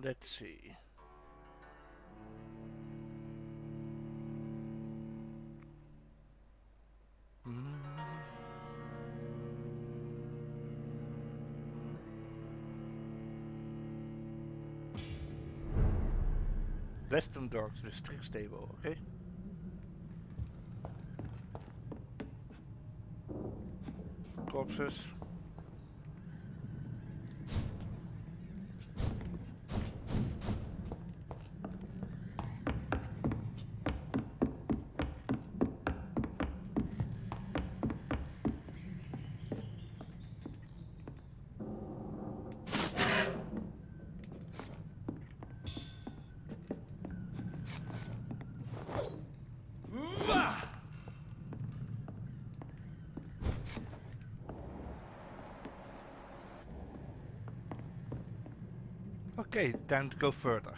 Let's see. Western Dogs Restrict Stable, okay? Corpses. Okay, time to go further.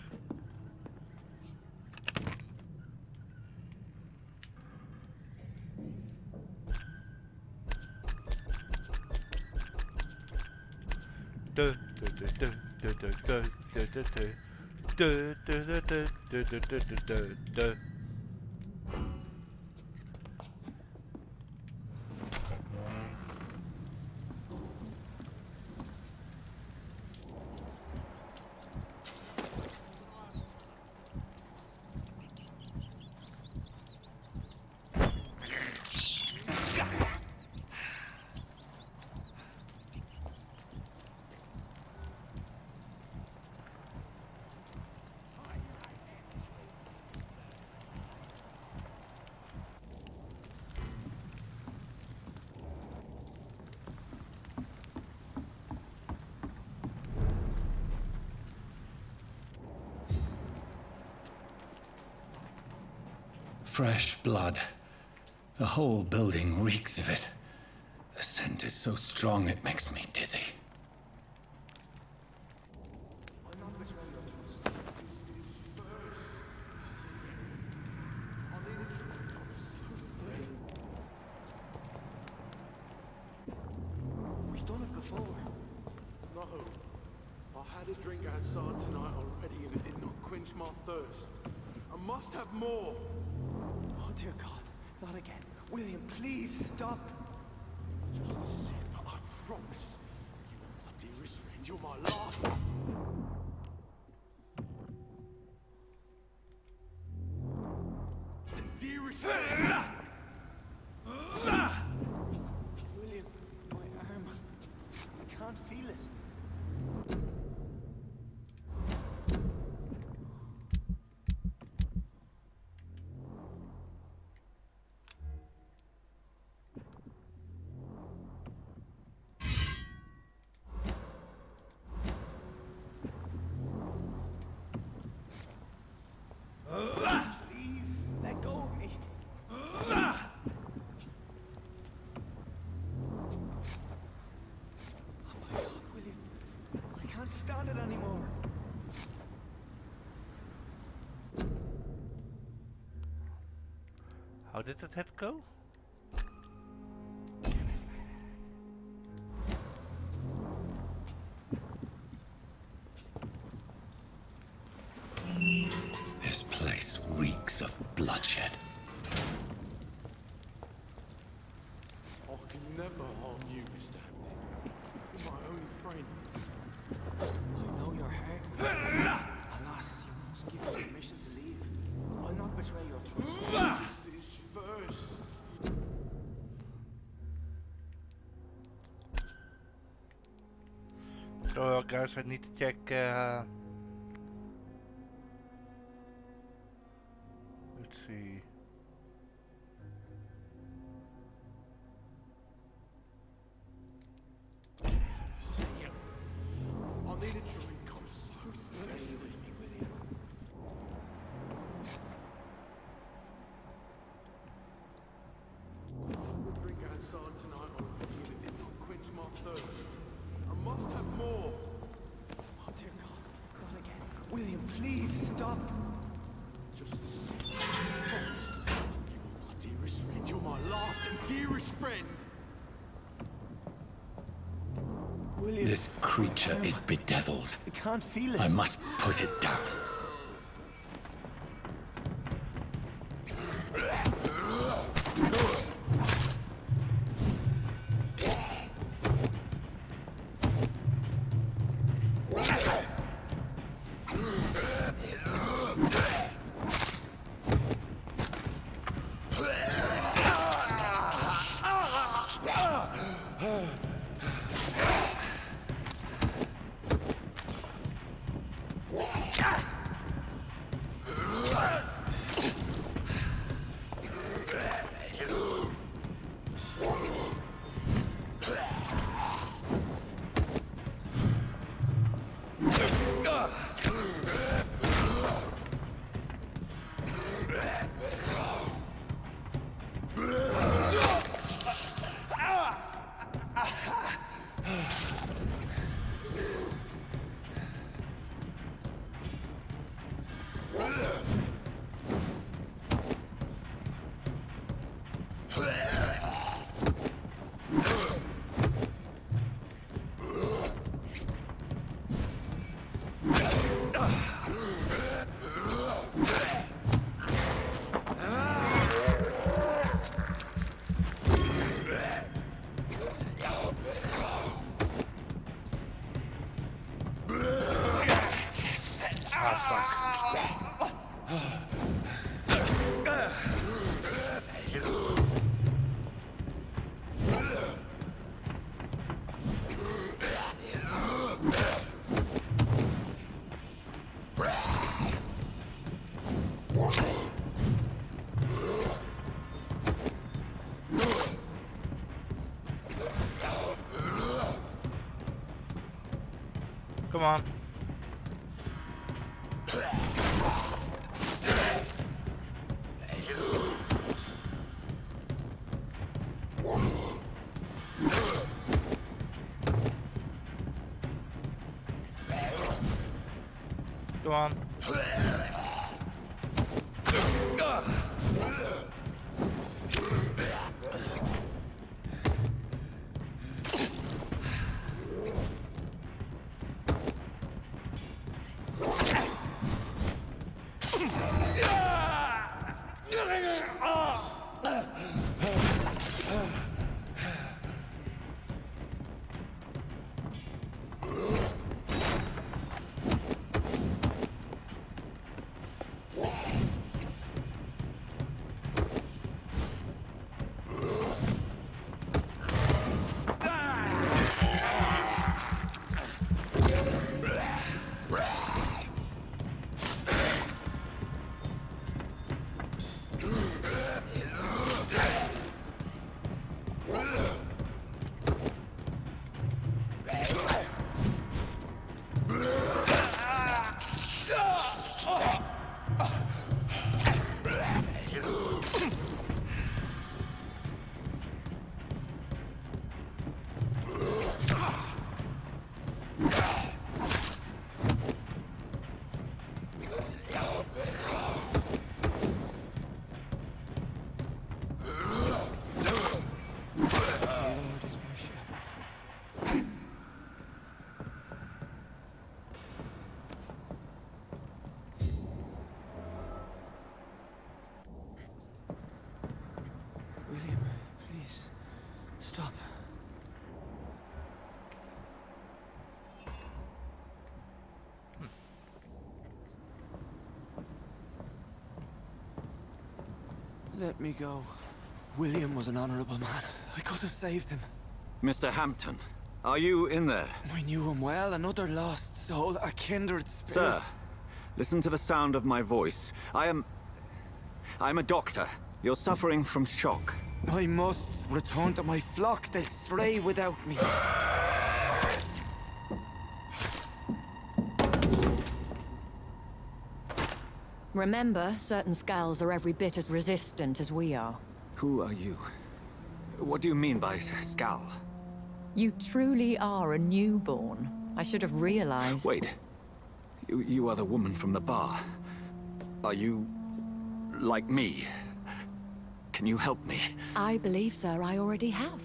Fresh blood. The whole building reeks of it. The scent is so strong it makes me dizzy. We've done it before. No. I had a drink outside tonight already and it did not quench my thirst. I must have more. Oh dear God, not again. William, please stop. Just a sin, I promise. You are my dearest friend, you're my last. Dearest friend! William, my arm. I can't feel it. Please, let go of me. Oh my God, William. I can't stand it anymore. How did that head go? This place reeks of bloodshed. I can never harm you, Mr. Hamlin. You're my only friend. I know your heart, William. Alas, you must give us permission to leave. I'll not betray your trust. This first. So guys, I need to check let's see. I need a drink, I'm so thirsty. A drink outside tonight already and it did not quench my thirst. I must have more. Oh dear God, not again. William, please stop. Just a sin. False. You are my dearest friend. You're my last and dearest friend. William. This creature is bedeviled. I can't feel it. I must put it down. Come on. Go on. William, please. Stop. Let me go. William was an honorable man. I could have saved him. Mr. Hampton, are you in there? I knew him well. Another lost soul, a kindred spirit. Sir, listen to the sound of my voice. I'm a doctor. You're suffering from shock. I must return to my flock. They'll stray without me. Remember, certain skulls are every bit as resistant as we are. Who are you? What do you mean by Skal? You truly are a newborn. I should have realized. Wait. You are the woman from the bar. Are you... like me? Can you help me? I believe, sir, I already have.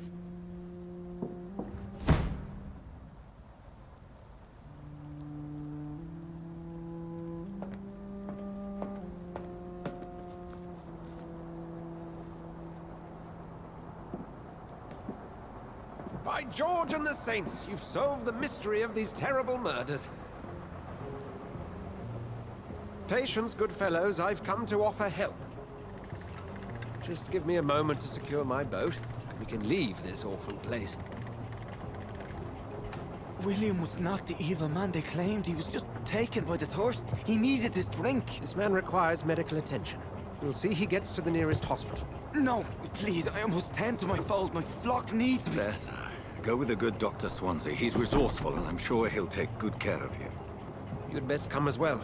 By George and the Saints, you've solved the mystery of these terrible murders. Patience, good fellows, I've come to offer help. Just give me a moment to secure my boat. We can leave this awful place. William was not the evil man they claimed. He was just taken by the thirst. He needed this drink. This man requires medical attention. You'll see he gets to the nearest hospital. No, please, I must tend to my fold. My flock needs me. There, sir. Go with the good Dr. Swansea. He's resourceful, and I'm sure he'll take good care of you. You'd best come as well.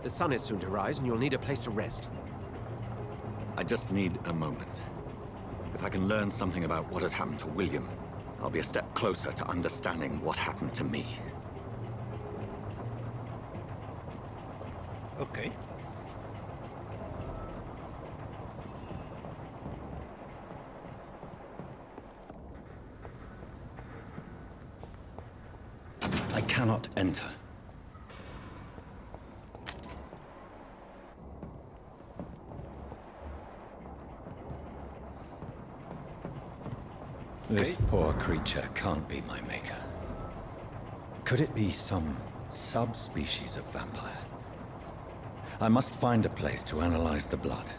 The sun is soon to rise, and you'll need a place to rest. I just need a moment. If I can learn something about what has happened to William, I'll be a step closer to understanding what happened to me. Okay. I cannot enter. This poor creature can't be my maker. Could it be some subspecies of vampire? I must find a place to analyze the blood.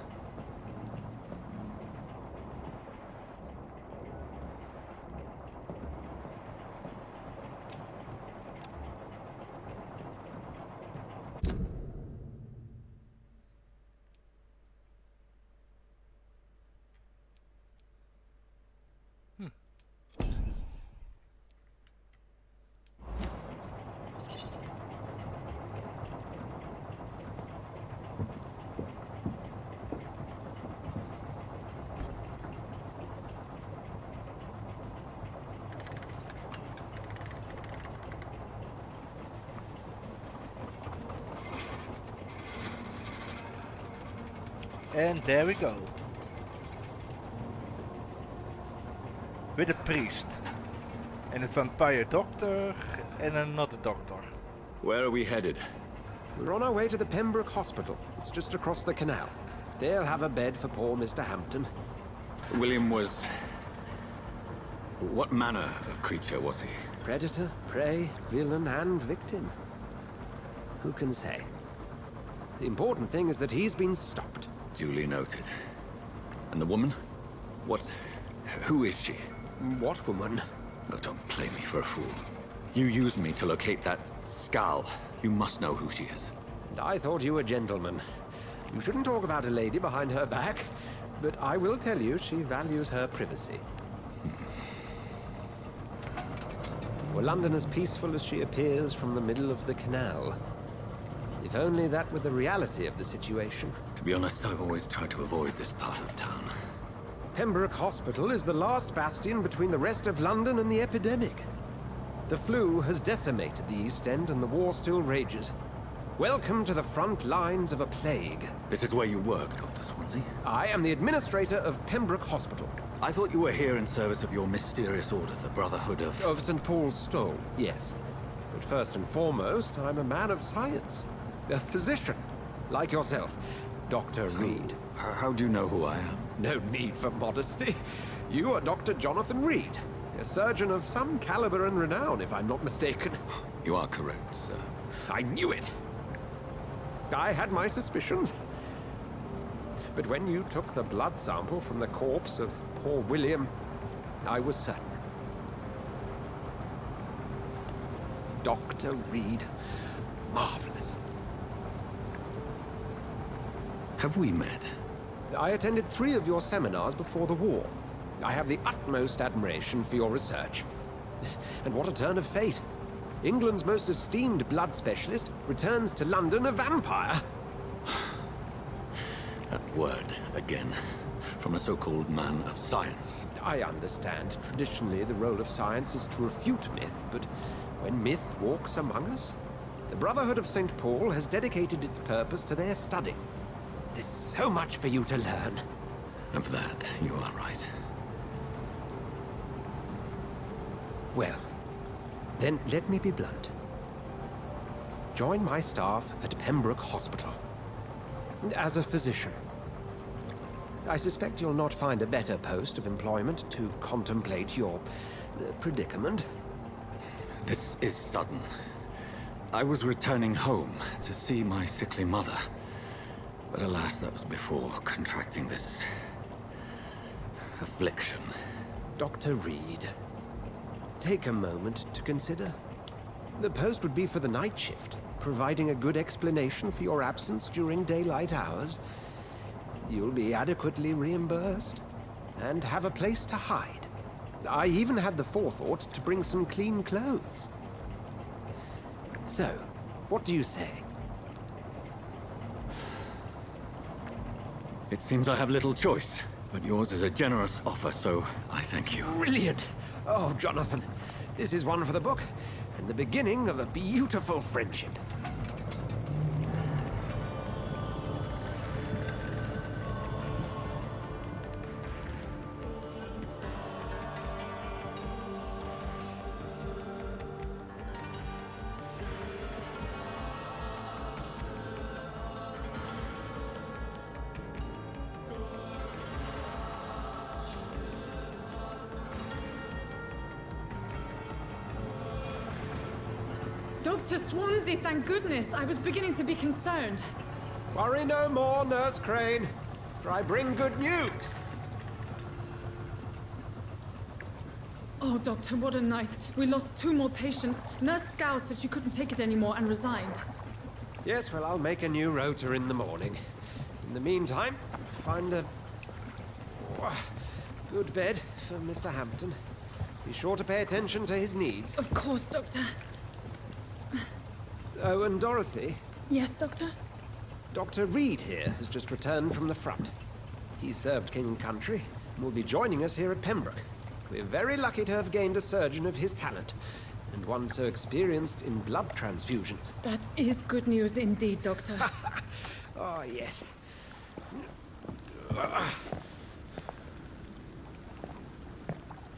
And there we go. With a priest. And a vampire doctor and another doctor. Where are we headed? We're on our way to the Pembroke Hospital. It's just across the canal. They'll have a bed for poor Mr. Hampton. William was... What manner of creature was he? Predator, prey, villain, and victim. Who can say? The important thing is that he's been stopped. Duly noted. And the woman? What... who is she? What woman? Oh, don't play me for a fool. You used me to locate that skull. You must know who she is. And I thought you a gentleman. You shouldn't talk about a lady behind her back, but I will tell you she values her privacy. Were London as peaceful as she appears from the middle of the canal? If only that were the reality of the situation. To be honest, I've always tried to avoid this part of town. Pembroke Hospital is the last bastion between the rest of London and the epidemic. The flu has decimated the East End and the war still rages. Welcome to the front lines of a plague. This is where you work, Dr. Swansea? I am the administrator of Pembroke Hospital. I thought you were here in service of your mysterious order, the Brotherhood of... Of St. Paul's Stole, yes. But first and foremost, I'm a man of science. A physician, like yourself, Dr. Reed. How do you know who I am? No need for modesty. You are Dr. Jonathan Reed, a surgeon of some caliber and renown, if I'm not mistaken. You are correct, sir. I knew it! I had my suspicions. But when you took the blood sample from the corpse of poor William, I was certain. Dr. Reed. Marvelous. Have we met? I attended 3 of your seminars before the war. I have the utmost admiration for your research. And what a turn of fate. England's most esteemed blood specialist returns to London a vampire. That word, again. From a so-called man of science. I understand. Traditionally, the role of science is to refute myth, but when myth walks among us, the Brotherhood of St. Paul has dedicated its purpose to their study. There's so much for you to learn. Of that, you are right. Well, then let me be blunt. Join my staff at Pembroke Hospital. As a physician. I suspect you'll not find a better post of employment to contemplate your the predicament? This is sudden. I was returning home to see my sickly mother. But alas, that was before contracting this affliction. Dr. Reed, take a moment to consider. The post would be for the night shift, providing a good explanation for your absence during daylight hours. You'll be adequately reimbursed and have a place to hide. I even had the forethought to bring some clean clothes. So, what do you say? It seems I have little choice, but yours is a generous offer, so I thank you. Brilliant! Oh, Jonathan, this is one for the book, and the beginning of a beautiful friendship. Dr. Swansea, thank goodness. I was beginning to be concerned. Worry no more, Nurse Crane, for I bring good news. Oh, Doctor, what a night. We lost 2 more patients. Nurse Scow said she couldn't take it anymore and resigned. Yes, well, I'll make a new rota in the morning. In the meantime, find a good bed for Mr. Hampton. Be sure to pay attention to his needs. Of course, Doctor. Oh, and Dorothy, Yes, Doctor? Dr. Reed here has just returned from the front. He served King and Country and will be joining us here at Pembroke. We're very lucky to have gained a surgeon of his talent, and one so experienced in blood transfusions. That is good news indeed, Doctor. Oh, yes.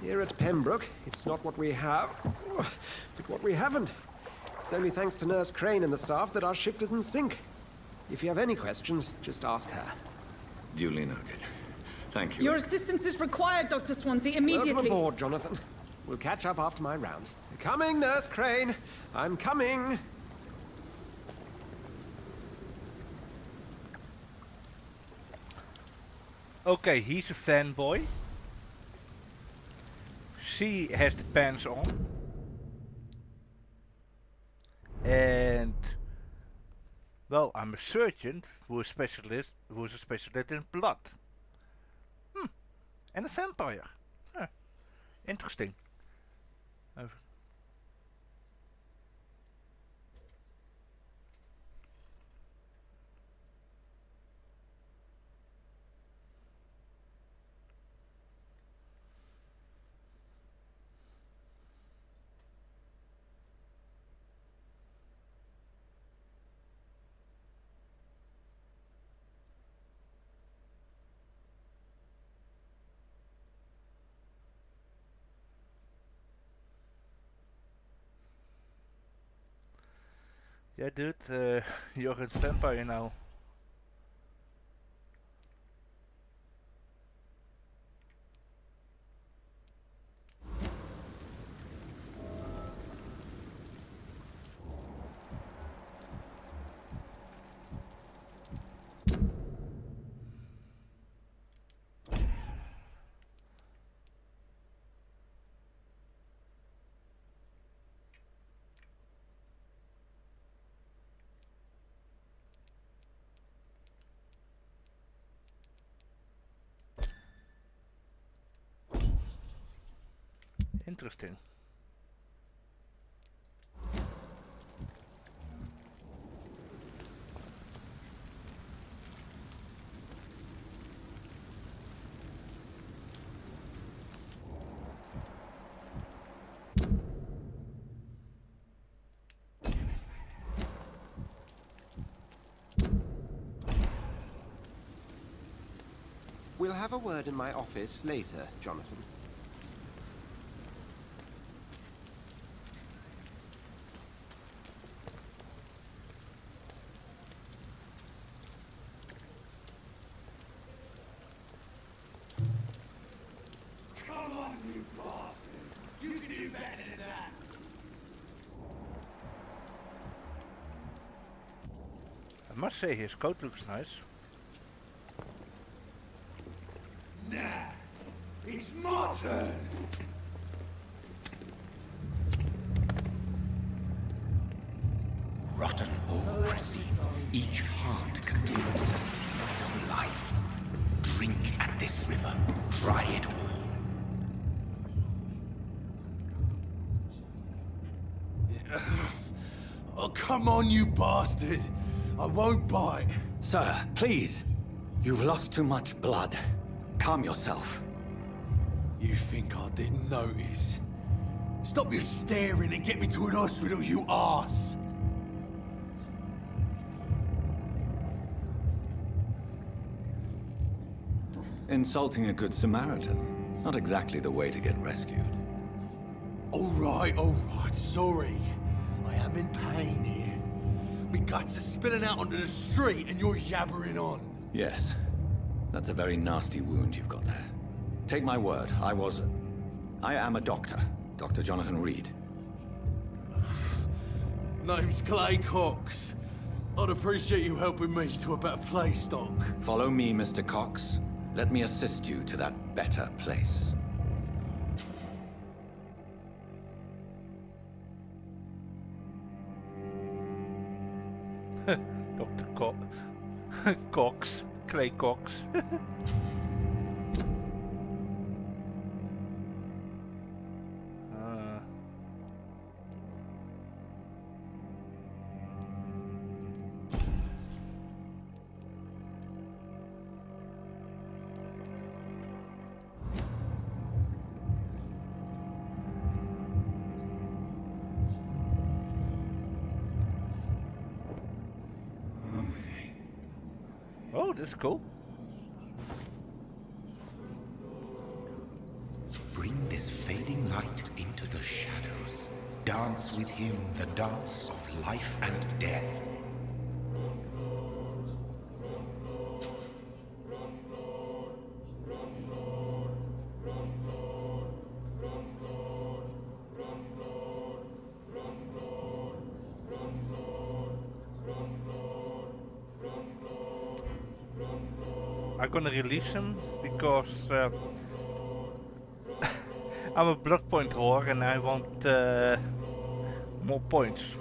Here at Pembroke, it's not what we have, but what we haven't. It's only thanks to Nurse Crane and the staff that our ship doesn't sink. If you have any questions, just ask her. Duly noted. Thank you. Your assistance is required, Dr. Swansea, immediately. Welcome aboard, Jonathan. We'll catch up after my rounds. Coming, Nurse Crane. I'm coming. Okay, he's a fanboy. She has the pants on. And well, I'm a surgeon who is a specialist in blood. And a vampire. Huh. Interesting. Yeah, dude, you're a vampire now. Interesting. We'll have a word in my office later, Jonathan. Come on, you bastard! You I must say his coat looks nice. Nah, it's my turn. Rotten or crusty, each heart contains the seed of life. Drink at this river, try it all. Oh, come on, you bastard. I won't bite. Sir, please. You've lost too much blood. Calm yourself. You think I didn't notice? Stop your staring and get me to an hospital, you arse! Insulting a good Samaritan. Not exactly the way to get rescued. Alright, sorry. I am in pain here. Me guts are spilling out onto the street and you're yabbering on. Yes. That's a very nasty wound you've got there. Take my word, I am a doctor. Dr. Jonathan Reed. Name's Clay Cox. I'd appreciate you helping me to a better place, Doc. Follow me, Mr. Cox. Let me assist you to that better place. Dr. Cox. Clay Cox. Oh, that's cool. Bring this fading light into the shadows. Dance with him the dance of life and death. I'm gonna release him because I'm a blood point whore and I want more points.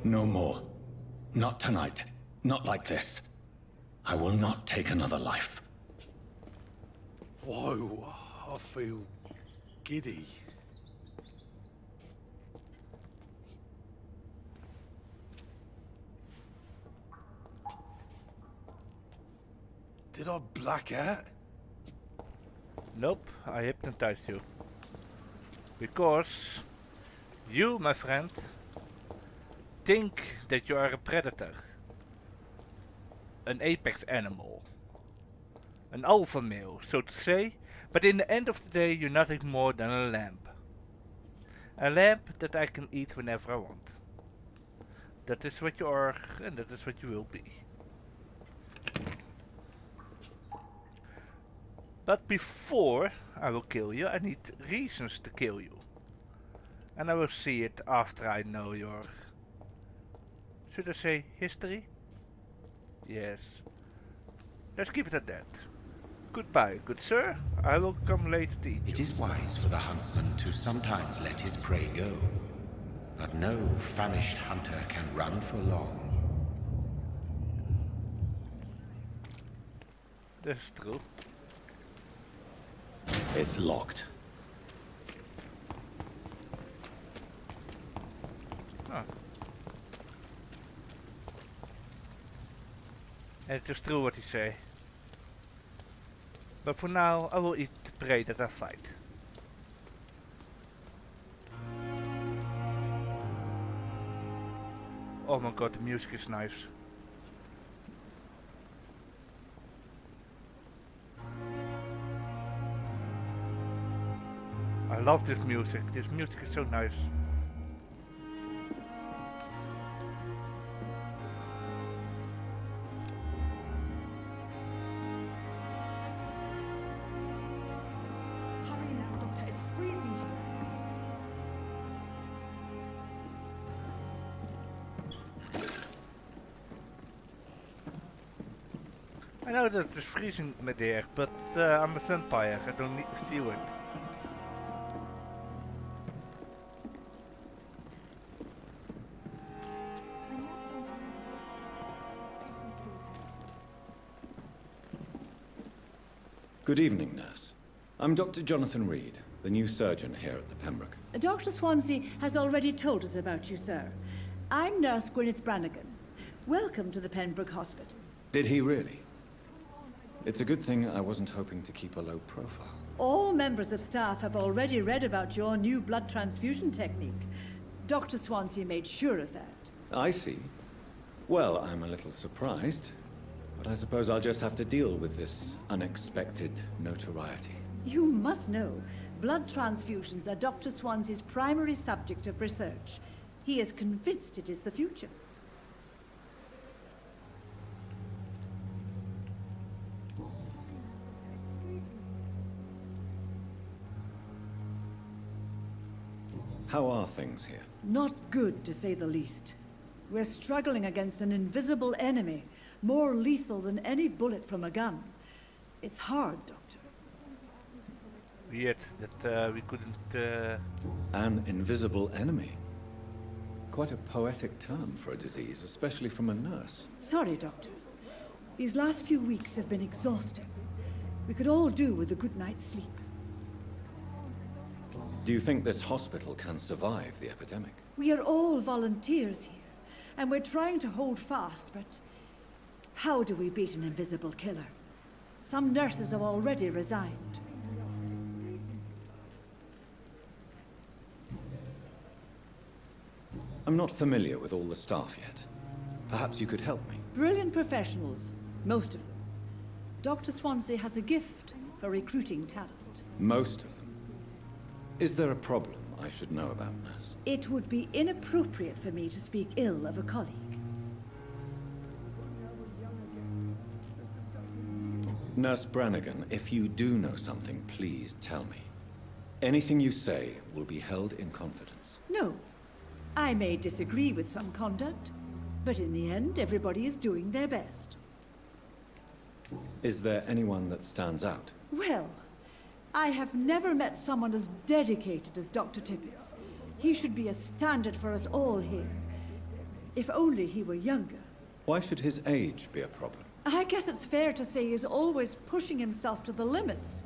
No more. Not tonight. Not like this. I will not take another life. Whoa, I feel giddy. Did I black out? Nope, I hypnotized you. Because you, my friend, think that you are a predator. An apex animal. An alpha male, so to say. But in the end of the day, you're nothing more than a lamb. A lamb that I can eat whenever I want. That is what you are, and that is what you will be. But before I will kill you, I need reasons to kill you. And I will see it after I know your... Should I say history? Yes. Let's keep it at that. Goodbye, good sir. I will come later to eat you. It is wise for the huntsman to sometimes let his prey go. But no famished hunter can run for long. That's true. It's locked. Ah. And it is true what he say. But for now, I will eat the prey that I fight. Oh my god, the music is nice. I love this music. This music is so nice. Hurry now, I know that it's freezing there, but I'm a vampire. I don't need to feel it. Good evening, nurse. I'm Dr. Jonathan Reed, the new surgeon here at the Pembroke. Dr. Swansea has already told us about you, sir. I'm Nurse Gwyneth Brannigan. Welcome to the Pembroke Hospital. Did he really? It's a good thing I wasn't hoping to keep a low profile. All members of staff have already read about your new blood transfusion technique. Dr. Swansea made sure of that. I see. Well, I'm a little surprised, but I suppose I'll just have to deal with this unexpected notoriety. You must know, blood transfusions are Dr. Swansea's primary subject of research. He is convinced it is the future. How are things here? Not good, to say the least. We're struggling against an invisible enemy, more lethal than any bullet from a gun. It's hard, Doctor. Weird that we couldn't... An invisible enemy? Quite a poetic term for a disease, especially from a nurse. Sorry, Doctor. These last few weeks have been exhausting. We could all do with a good night's sleep. Do you think this hospital can survive the epidemic? We are all volunteers here, and we're trying to hold fast, but how do we beat an invisible killer? Some nurses have already resigned. I'm not familiar with all the staff yet. Perhaps you could help me. Brilliant professionals, most of them. Dr. Swansea has a gift for recruiting talent. Most of them? Is there a problem I should know about, nurse? It would be inappropriate for me to speak ill of a colleague. Nurse Brannigan, if you do know something, please tell me. Anything you say will be held in confidence. No. I may disagree with some conduct, but in the end, everybody is doing their best. Is there anyone that stands out? Well, I have never met someone as dedicated as Dr. Tippett's. He should be a standard for us all here. If only he were younger. Why should his age be a problem? I guess it's fair to say he's always pushing himself to the limits.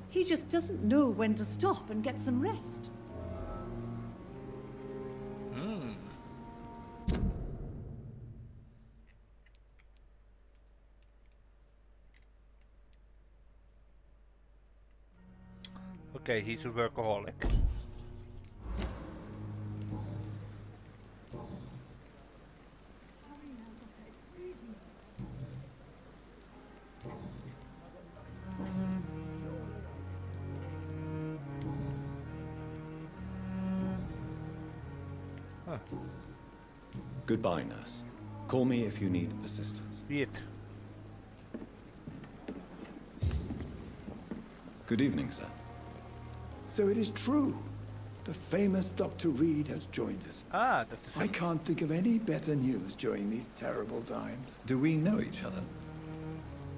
He just doesn't know when to stop and get some rest. Okay, he's a workaholic. Huh. Goodbye, nurse. Call me if you need assistance. Weird. Good evening, sir. So it is true. The famous Dr. Reed has joined us. Ah, that is... I can't think of any better news during these terrible times. Do we know each other?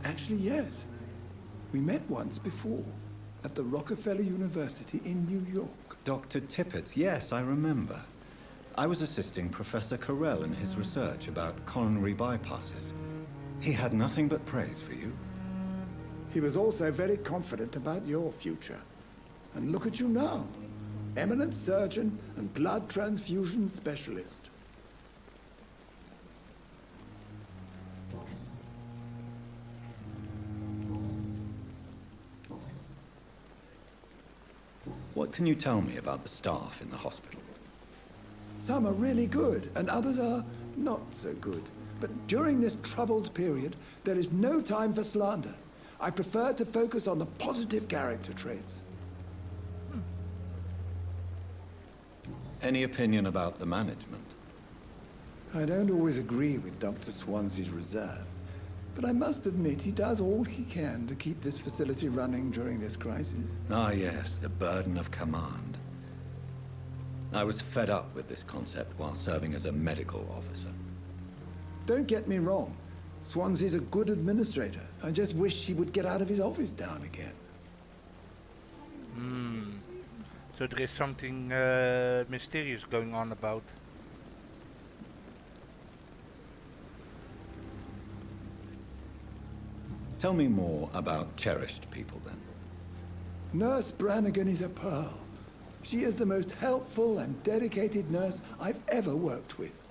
Actually, yes. We met once before, at the Rockefeller University in New York. Dr. Tippett, yes, I remember. I was assisting Professor Carell in his research about coronary bypasses. He had nothing but praise for you. He was also very confident about your future. And look at you now. Eminent surgeon and blood transfusion specialist. What can you tell me about the staff in the hospital? Some are really good, and others are not so good. But during this troubled period, there is no time for slander. I prefer to focus on the positive character traits. Any opinion about the management? I don't always agree with Dr. Swansea's reserve, but I must admit he does all he can to keep this facility running during this crisis. Ah, yes, the burden of command. I was fed up with this concept while serving as a medical officer. Don't get me wrong. Swansea's a good administrator. I just wish he would get out of his office now and again. So there is something mysterious going on about. Tell me more about cherished people, then. Nurse Brannigan is a pearl. She is the most helpful and dedicated nurse I've ever worked with.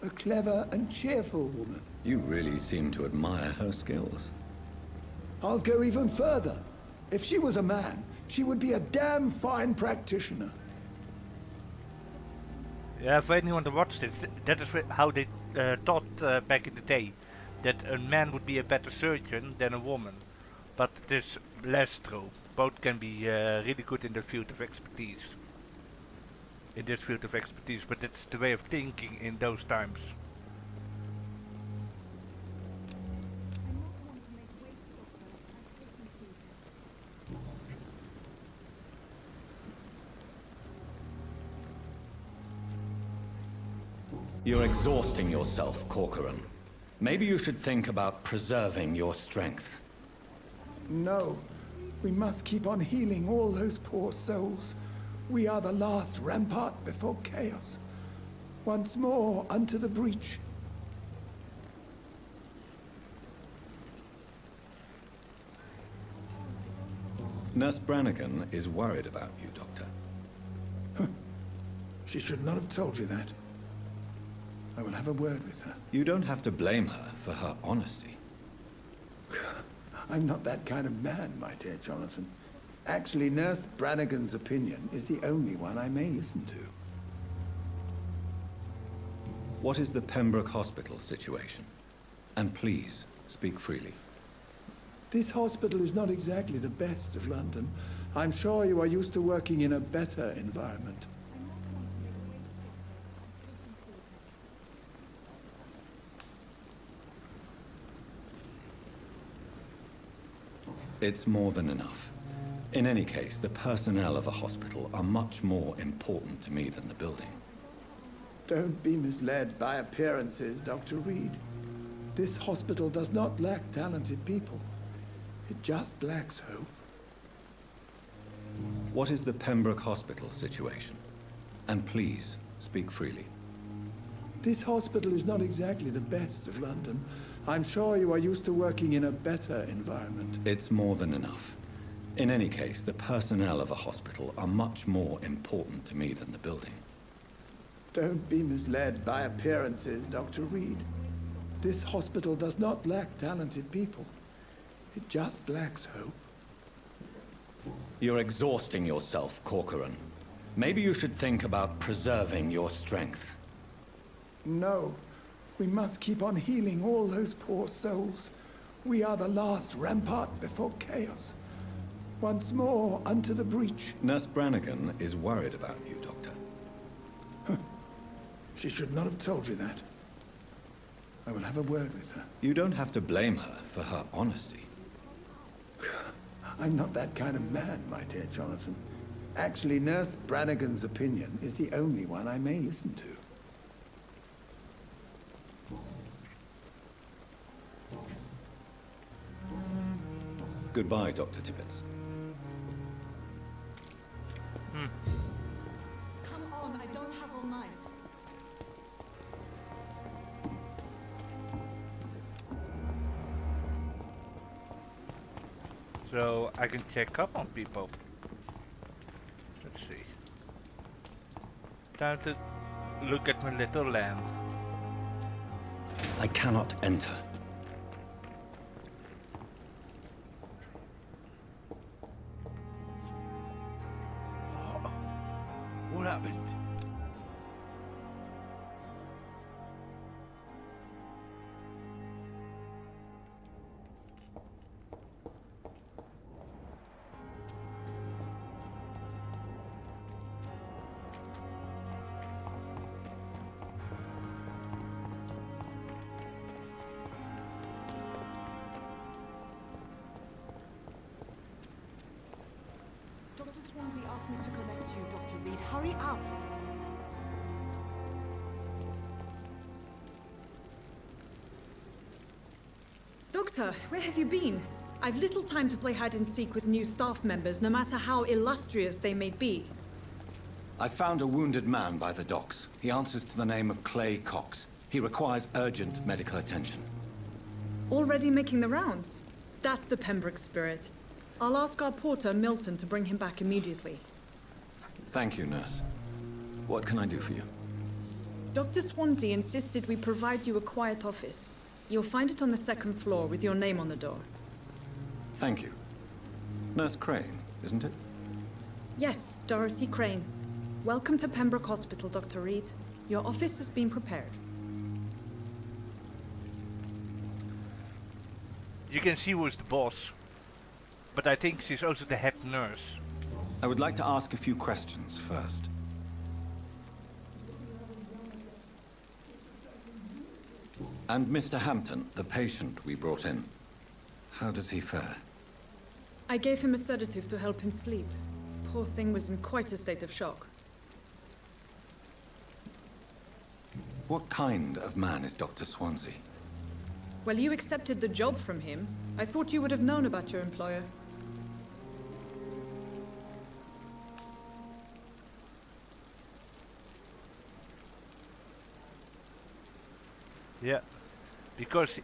A clever and cheerful woman. You really seem to admire her skills. I'll go even further. If she was a man, she would be a damn fine practitioner. Yeah, for anyone that watched it, that is how they thought back in the day. That a man would be a better surgeon than a woman. But it is less true. Both can be really good in the field of expertise. In this field of expertise, but it's the way of thinking in those times. You're exhausting yourself, Corcoran. Maybe you should think about preserving your strength. No, we must keep on healing all those poor souls. We are the last rampart before chaos. Once more unto the breach. Nurse Brannigan is worried about you, Doctor. She should not have told you that. I will have a word with her. You don't have to blame her for her honesty. I'm not that kind of man, my dear Jonathan. Actually, Nurse Brannigan's opinion is the only one I may listen to. What is the Pembroke Hospital situation? And please, speak freely. This hospital is not exactly the best of London. I'm sure you are used to working in a better environment. It's more than enough. In any case, the personnel of a hospital are much more important to me than the building. Don't be misled by appearances, Dr. Reed. This hospital does not lack talented people. It just lacks hope. What is the Pembroke Hospital situation? And please, speak freely. This hospital is not exactly the best of London. I'm sure you are used to working in a better environment. It's more than enough. In any case, the personnel of a hospital are much more important to me than the building. Don't be misled by appearances, Dr. Reed. This hospital does not lack talented people. It just lacks hope. You're exhausting yourself, Corcoran. Maybe you should think about preserving your strength. No. We must keep on healing all those poor souls. We are the last rampart before chaos. Once more unto the breach. Nurse Brannigan is worried about you, Doctor. She should not have told you that. I will have a word with her. You don't have to blame her for her honesty. I'm not that kind of man, my dear Jonathan. Actually, Nurse Brannigan's opinion is the only one I may listen to. Goodbye, Dr. Tippett. Come on, I don't have all night. So I can check up on people. Let's see. Time to look at my little lamb. I cannot enter. What happened? Dr. Swansea asked me to connect you, Dr. Reed. Hurry up! Doctor, where have you been? I've little time to play hide and seek with new staff members, no matter how illustrious they may be. I found a wounded man by the docks. He answers to the name of Clay Cox. He requires urgent medical attention. Already making the rounds? That's the Pembroke spirit. I'll ask our porter, Milton, to bring him back immediately. Thank you, nurse. What can I do for you? Dr. Swansea insisted we provide you a quiet office. You'll find it on the second floor with your name on the door. Thank you. Nurse Crane, isn't it? Yes, Dorothy Crane. Welcome to Pembroke Hospital, Dr. Reed. Your office has been prepared. You can see who's the boss. But I think she's also the head nurse. I would like to ask a few questions first. And Mr. Hampton, the patient we brought in, how does he fare? I gave him a sedative to help him sleep. Poor thing was in quite a state of shock. What kind of man is Dr. Swansea? Well, you accepted the job from him. I thought you would have known about your employer. Yeah, because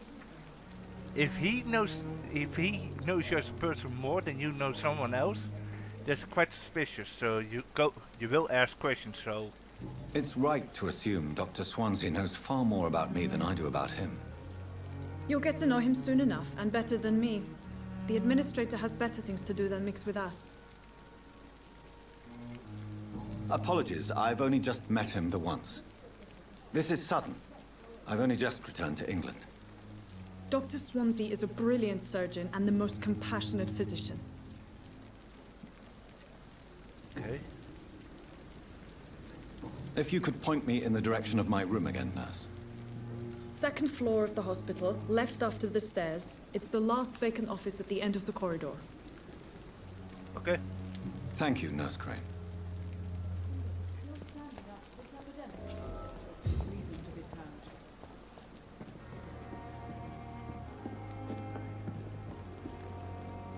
if he knows you as a person more than you know someone else, that's quite suspicious. So you will ask questions. So it's right to assume Dr. Swansea knows far more about me than I do about him. You'll get to know him soon enough, and better than me. The administrator has better things to do than mix with us. Apologies, I've only just met him the once. This is sudden. I've only just returned to England. Dr. Swansea is a brilliant surgeon and the most compassionate physician. Okay. If you could point me in the direction of my room again, nurse. Second floor of the hospital, left after the stairs. It's the last vacant office at the end of the corridor. Okay. Thank you, Nurse Crane.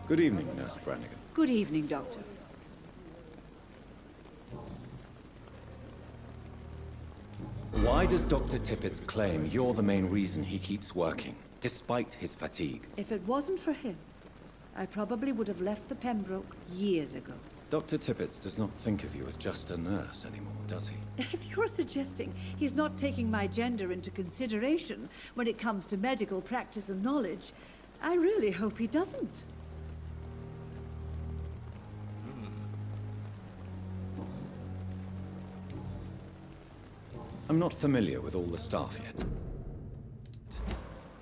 Good evening, Nurse Brannigan. Good evening, Doctor. Why does Dr. Tippett claim you're the main reason he keeps working, despite his fatigue? If it wasn't for him, I probably would have left the Pembroke years ago. Dr. Tippett does not think of you as just a nurse anymore, does he? If you're suggesting he's not taking my gender into consideration when it comes to medical practice and knowledge, I really hope he doesn't. I'm not familiar with all the staff yet.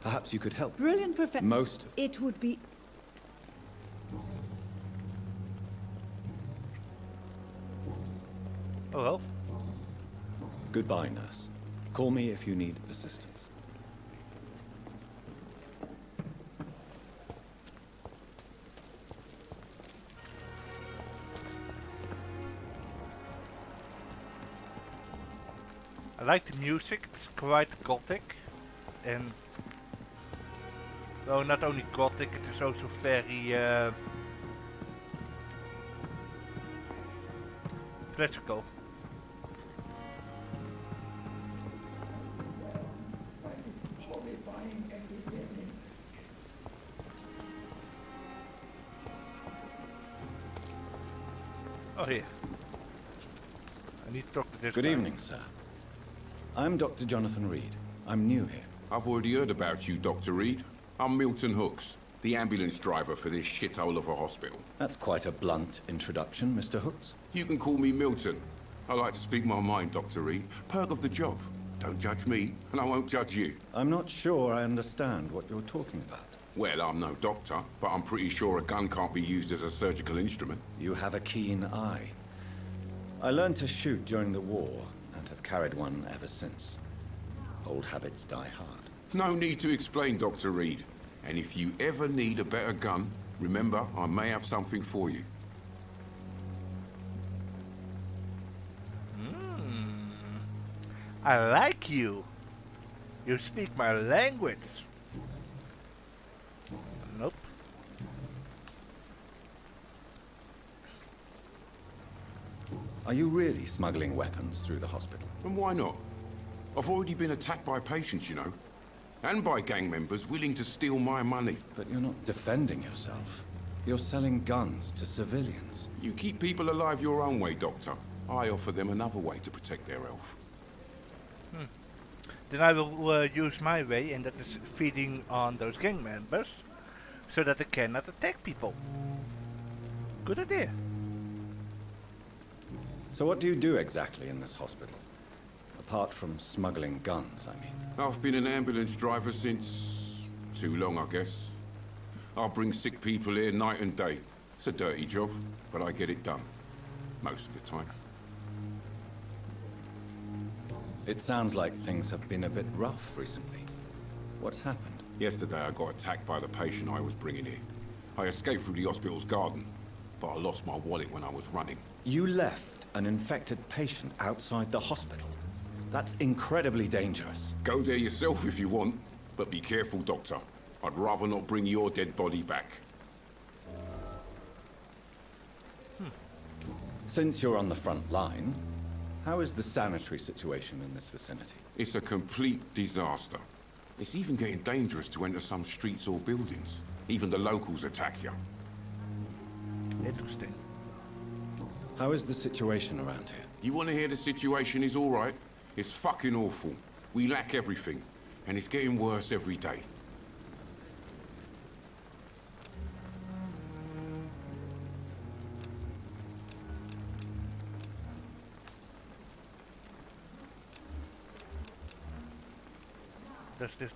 Perhaps you could help. Brilliant professor. Most of it would be... Oh well. Goodbye, nurse. Call me if you need assistance. I like the music, it's quite gothic, and well, not only gothic, it is also very classical. Oh, here. I need to talk to this Good guy. evening, sir. I'm Dr. Jonathan Reed. I'm new here. I've already heard about you, Dr. Reed. I'm Milton Hooks, the ambulance driver for this shithole of a hospital. That's quite a blunt introduction, Mr. Hooks. You can call me Milton. I like to speak my mind, Dr. Reed. Perk of the job. Don't judge me, and I won't judge you. I'm not sure I understand what you're talking about. Well, I'm no doctor, but I'm pretty sure a gun can't be used as a surgical instrument. You have a keen eye. I learned to shoot during the war, and have carried one ever since. Old habits die hard. No need to explain, Dr. Reed. And if you ever need a better gun, remember, I may have something for you. I like you. You speak my language. Are you really smuggling weapons through the hospital? And why not? I've already been attacked by patients, you know. And by gang members willing to steal my money. But you're not defending yourself. You're selling guns to civilians. You keep people alive your own way, Doctor. I offer them another way to protect their health. Then I will use my way, and that is feeding on those gang members, so that they cannot attack people. Good idea. So what do you do exactly in this hospital? Apart from smuggling guns, I mean. I've been an ambulance driver since... too long, I guess. I bring sick people here night and day. It's a dirty job, but I get it done. Most of the time. It sounds like things have been a bit rough recently. What's happened? Yesterday I got attacked by the patient I was bringing here. I escaped through the hospital's garden, but I lost my wallet when I was running. You left an infected patient outside the hospital? That's incredibly dangerous. Go there yourself if you want, but be careful, Doctor. I'd rather not bring your dead body back. Since you're on the front line, how is the sanitary situation in this vicinity? It's a complete disaster. It's even getting dangerous to enter some streets or buildings. Even the locals attack you. Interesting. How is the situation around here? You want to hear the situation is all right? It's fucking awful. We lack everything, and it's getting worse every day.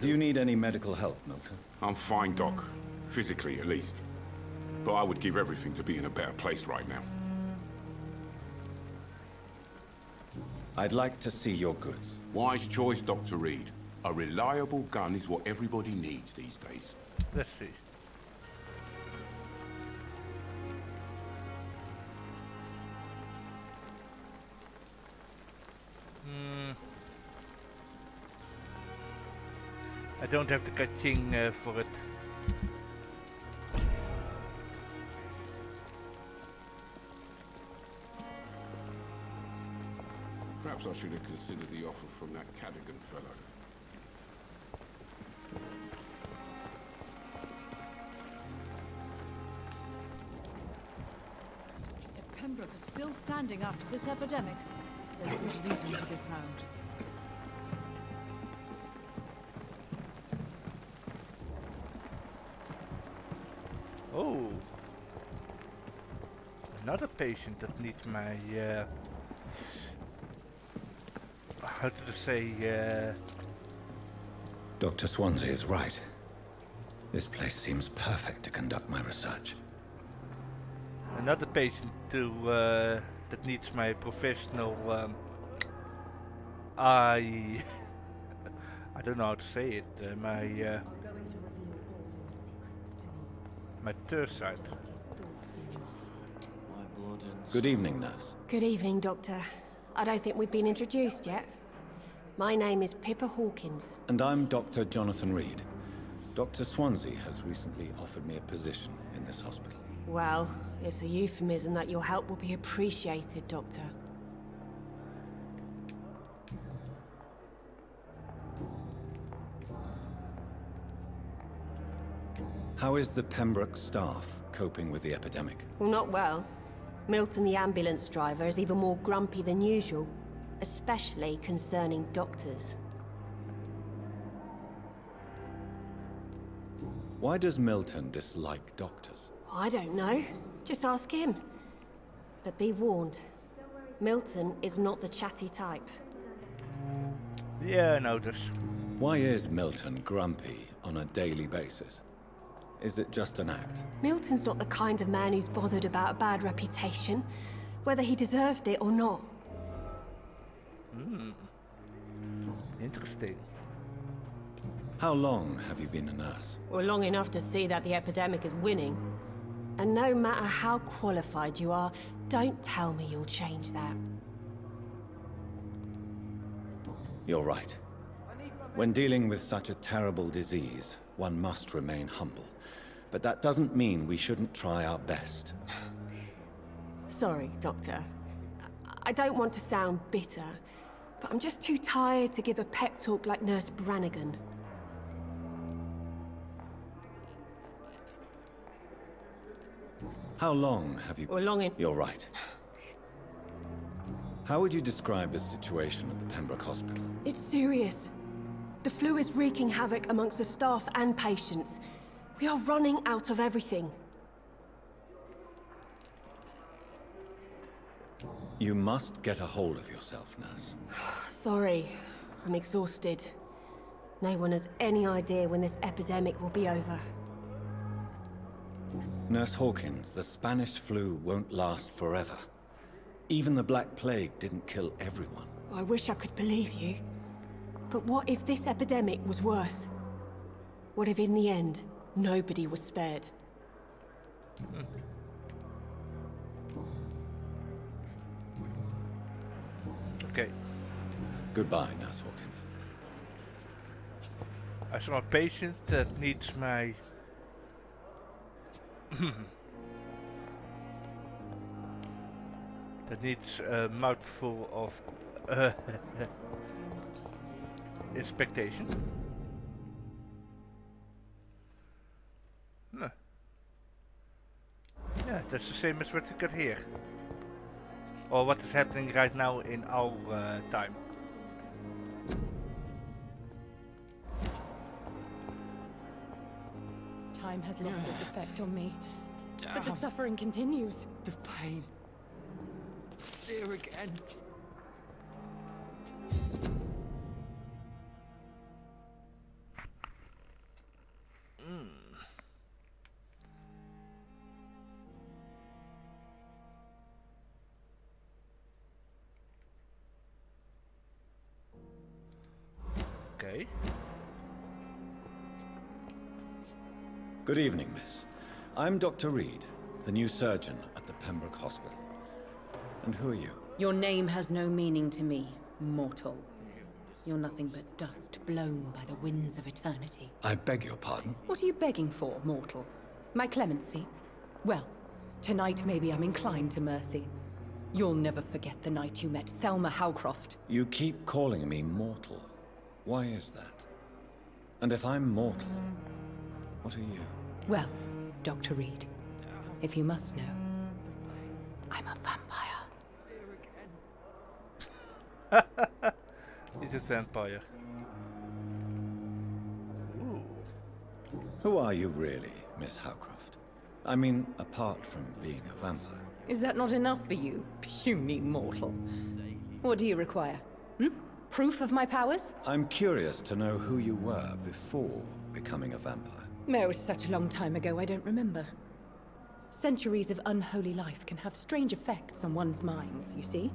Do you need any medical help, Milton? I'm fine, Doc. Physically, at least. But I would give everything to be in a better place right now. I'd like to see your goods. Wise choice, Dr. Reed. A reliable gun is what everybody needs these days. Let's see. I don't have the catching for it. Perhaps I should have considered the offer from that Cadogan fellow. If Pembroke is still standing after this epidemic, there's good reason to be proud. Oh, another patient that needs my, how to say, Dr. Swansea is right. This place seems perfect to conduct my research. another patient to, that needs my professional, I don't know how to say it, my tercite. Good evening, nurse. Good evening, Doctor. I don't think we've been introduced yet. My name is Pippa Hawkins. And I'm Dr. Jonathan Reed. Dr. Swansea has recently offered me a position in this hospital. Well, it's a euphemism that your help will be appreciated, Doctor. How is the Pembroke staff coping with the epidemic? Well, not well. Milton, the ambulance driver, is even more grumpy than usual, especially concerning doctors. Why does Milton dislike doctors? I don't know. Just ask him. But be warned, Milton is not the chatty type. Yeah, I notice. Why is Milton grumpy on a daily basis? Is it just an act? Milton's not the kind of man who's bothered about a bad reputation, whether he deserved it or not. Interesting. How long have you been a nurse? Well, long enough to see that the epidemic is winning. And no matter how qualified you are, don't tell me you'll change that. You're right. When dealing with such a terrible disease, one must remain humble. But that doesn't mean we shouldn't try our best. Sorry, Doctor. I don't want to sound bitter, but I'm just too tired to give a pep talk like Nurse Brannigan. How long have you... Or long in... You're right. How would you describe the situation at the Pembroke Hospital? It's serious. The flu is wreaking havoc amongst the staff and patients. We are running out of everything. You must get a hold of yourself, nurse. Sorry, I'm exhausted. No one has any idea when this epidemic will be over. Nurse Hawkins, the Spanish flu won't last forever. Even the Black Plague didn't kill everyone. I wish I could believe you. But what if this epidemic was worse? What if in the end, nobody was spared? Okay. Goodbye, Nurse Hawkins. I saw a patient that needs my... that needs a mouthful of expectation. No. Yeah, that's the same as what we got here. Or what is happening right now in our time. Time has lost its effect on me, but the suffering continues. The pain. There again. Okay. Good evening, miss. I'm Dr. Reed, the new surgeon at the Pembroke Hospital. And who are you? Your name has no meaning to me, mortal. You're nothing but dust blown by the winds of eternity. I beg your pardon? What are you begging for, mortal? My clemency? Well, tonight maybe I'm inclined to mercy. You'll never forget the night you met Thelma Howcroft. You keep calling me mortal. Why is that? And if I'm mortal, what are you? Well, Dr. Reed, if you must know, I'm a vampire. He's a vampire. Ooh. Who are you really, Miss Howcroft? I mean, apart from being a vampire. Is that not enough for you, puny mortal? What do you require? Proof of my powers? I'm curious to know who you were before becoming a vampire. It was such a long time ago, I don't remember. Centuries of unholy life can have strange effects on one's minds, you see?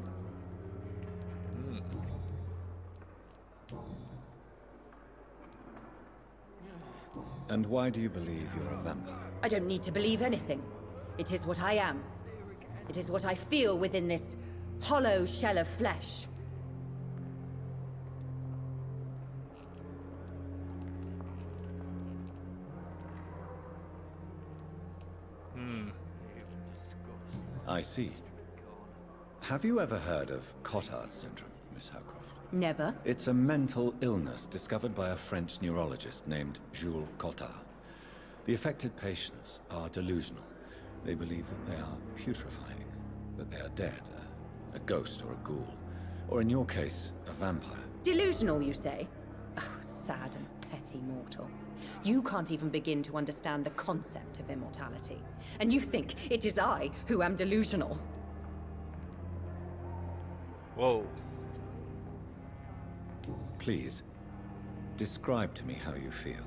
And why do you believe you're a vampire? I don't need to believe anything. It is what I am. It is what I feel within this hollow shell of flesh. I see. Have you ever heard of Cotard syndrome, Miss Howcroft? Never. It's a mental illness discovered by a French neurologist named Jules Cotard. The affected patients are delusional. They believe that they are putrefying, that they are dead, a ghost or a ghoul, or in your case, a vampire. Delusional, you say? Oh, sad and petty mortal. You can't even begin to understand the concept of immortality. And you think it is I who am delusional. Whoa. Please, describe to me how you feel.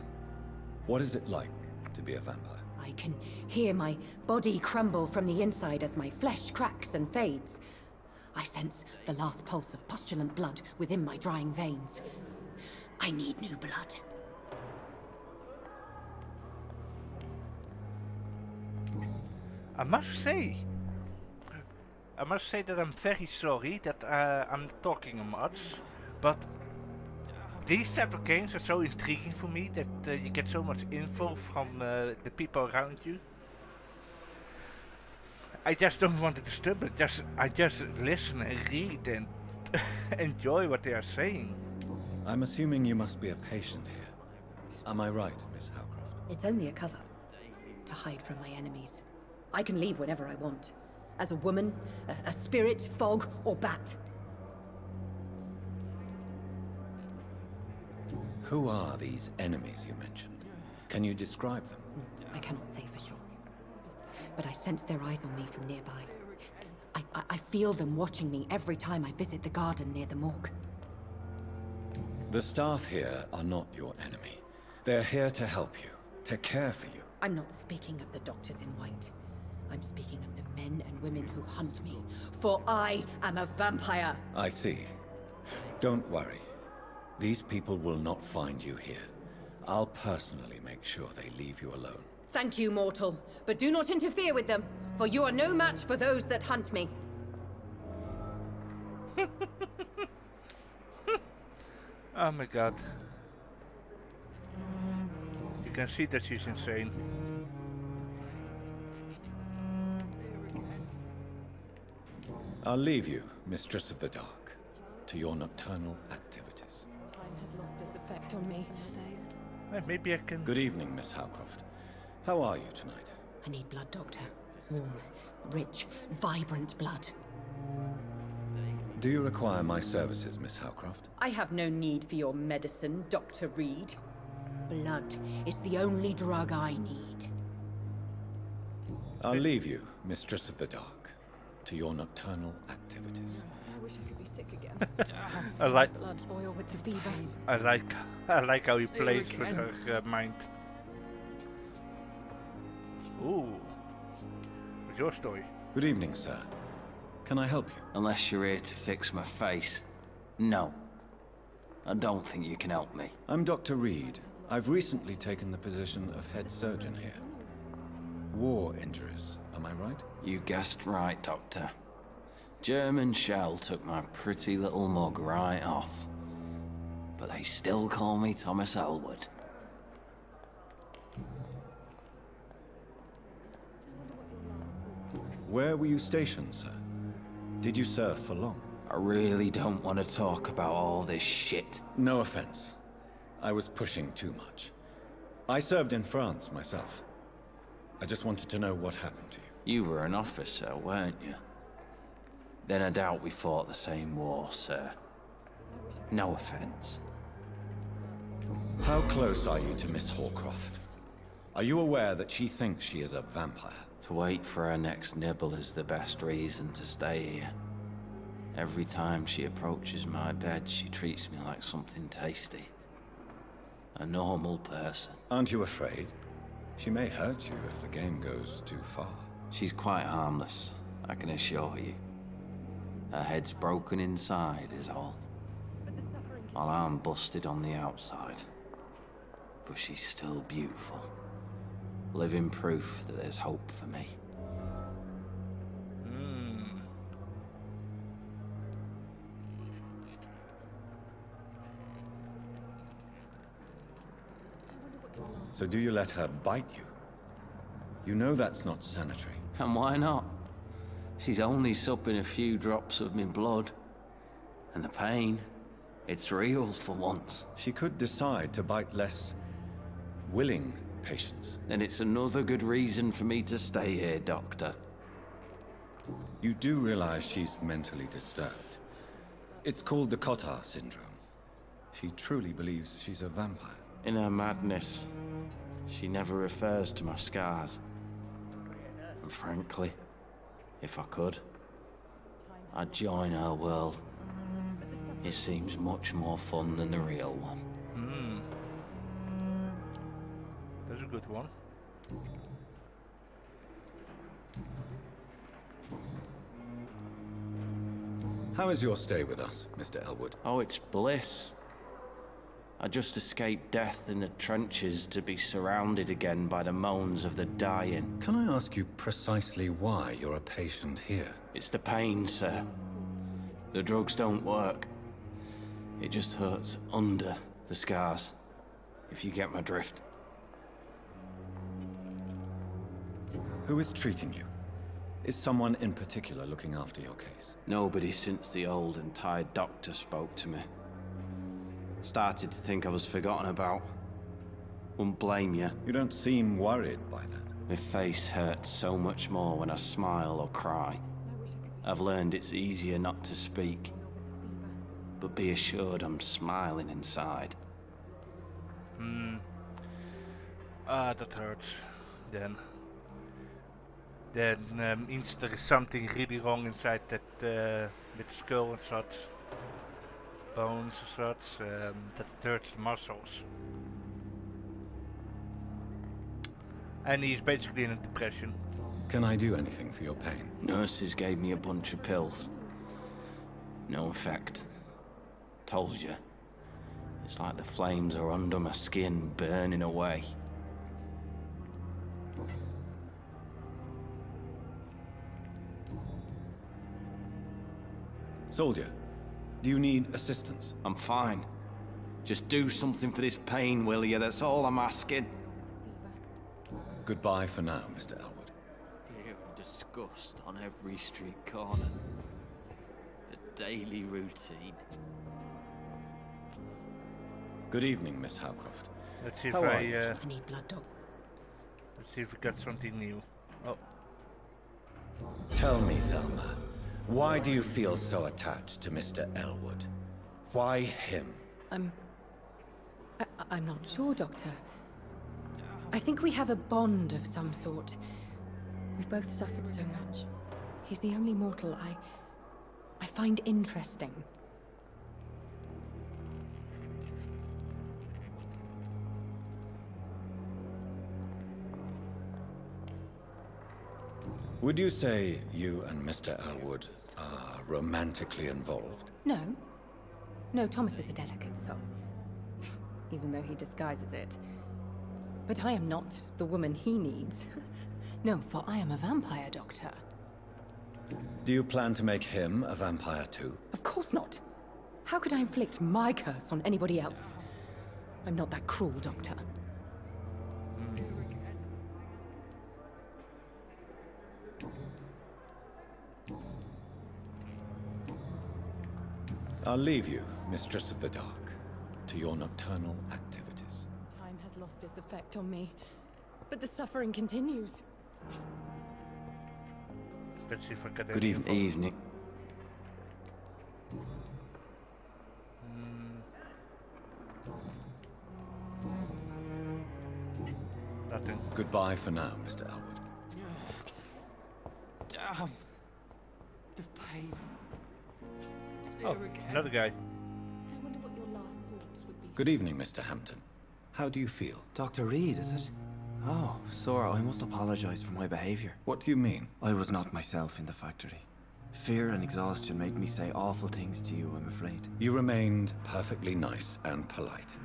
What is it like to be a vampire? I can hear my body crumble from the inside as my flesh cracks and fades. I sense the last pulse of postulant blood within my drying veins. I need new blood. I must say that I'm very sorry that I'm talking much, but these type of games are so intriguing for me that you get so much info from the people around you. I just don't want to disturb it. I just listen and read and enjoy what they are saying. I'm assuming you must be a patient here. Am I right, Miss Howcroft? It's only a cover. To hide from my enemies. I can leave whenever I want. As a woman, a spirit, fog, or bat. Who are these enemies you mentioned? Can you describe them? I cannot say for sure. But I sense their eyes on me from nearby. I feel them watching me every time I visit the garden near the morgue. The staff here are not your enemy. They're here to help you, to care for you. I'm not speaking of the doctors in white. I'm speaking of the men and women who hunt me. For I am a vampire! I see. Don't worry. These people will not find you here. I'll personally make sure they leave you alone. Thank you, mortal. But do not interfere with them, for you are no match for those that hunt me. Oh my god. You can see that she's insane. I'll leave you, Mistress of the Dark, to your nocturnal activities. Time has lost its effect on me. Maybe I can... Good evening, Miss Howcroft. How are you tonight? I need blood, Doctor. Warm, rich, vibrant blood. Do you require my services, Miss Howcroft? I have no need for your medicine, Dr. Reed. Blood is the only drug I need. I'll leave you, Mistress of the Dark, to your nocturnal activities. I wish I could be sick again. I like... Blood oil with the fever. I like how he plays with her mind. Ooh. What's your story? Good evening, sir. Can I help you? Unless you're here to fix my face. No. I don't think you can help me. I'm Dr. Reed. I've recently taken the position of head surgeon here. War injuries, am I right? You guessed right, Doctor. German shell took my pretty little mug right off. But they still call me Thomas Elwood. Where were you stationed, sir? Did you serve for long? I really don't want to talk about all this shit. No offense. I was pushing too much. I served in France myself. I just wanted to know what happened to you. You were an officer, weren't you? Then I doubt we fought the same war, sir. No offense. How close are you to Miss Hallcroft? Are you aware that she thinks she is a vampire? To wait for her next nibble is the best reason to stay here. Every time she approaches my bed, she treats me like something tasty. A normal person. Aren't you afraid? She may hurt you if the game goes too far. She's quite harmless, I can assure you. Her head's broken inside is all. While I'm busted on the outside. But she's still beautiful. Living proof that there's hope for me. So do you let her bite you? You know that's not sanitary. And why not? She's only supping a few drops of me blood. And the pain, it's real for once. She could decide to bite less willing patients. Then it's another good reason for me to stay here, Doctor. You do realize she's mentally disturbed. It's called the Cotard syndrome. She truly believes she's a vampire. In her madness, she never refers to my scars. And frankly, if I could, I'd join her world. It seems much more fun than the real one. That's a good one. How is your stay with us, Mr. Elwood? Oh, it's bliss. I just escaped death in the trenches to be surrounded again by the moans of the dying. Can I ask you precisely why you're a patient here? It's the pain, sir. The drugs don't work. It just hurts under the scars, if you get my drift. Who is treating you? Is someone in particular looking after your case? Nobody since the old and tired doctor spoke to me. Started to think I was forgotten about. Wouldn't blame you. You don't seem worried by that. My face hurts so much more when I smile or cry. I've learned it's easier not to speak. But be assured I'm smiling inside. That hurts. Then means there is something really wrong inside that with the skull and such, bones and such, that it hurts the muscles. And he's basically in a depression. Can I do anything for your pain? Nurses gave me a bunch of pills. No effect. Told you. It's like the flames are under my skin, burning away. Soldier, do you need assistance? I'm fine. Just do something for this pain, will you? That's all I'm asking. Goodbye for now, Mr. Elwood. Fear and disgust on every street corner. The daily routine. Good evening, Miss Howcroft. Let's see if How I are you? I need blood, Doc. let's see if we got something new. Oh, Tell me, Thelma, why do you feel so attached to Mr. Elwood? Why him? I'm not sure, Doctor. I think we have a bond of some sort. We've both suffered so much. He's the only mortal I find interesting. Would you say you and Mr. Elwood are romantically involved? No. No, Thomas is a delicate soul. Even though he disguises it. But I am not the woman he needs. No, for I am a vampire, Doctor. Do you plan to make him a vampire too? Of course not. How could I inflict my curse on anybody else? I'm not that cruel, Doctor. I'll leave you, Mistress of the Dark, to your nocturnal activities. Time has lost its effect on me, but the suffering continues. let's see if I get Good any evening. info. Evening. Nothing. Goodbye for now, Mr. Elwood. Damn. The pain. Oh, another guy. I wonder what your last thoughts would be. Good evening, Mr. Hampton. How do you feel? Dr. Reed, is it? Oh, Sora, I must apologize for my behavior. What do you mean? I was not myself in the factory. Fear and exhaustion made me say awful things to you, I'm afraid. You remained perfectly nice and polite.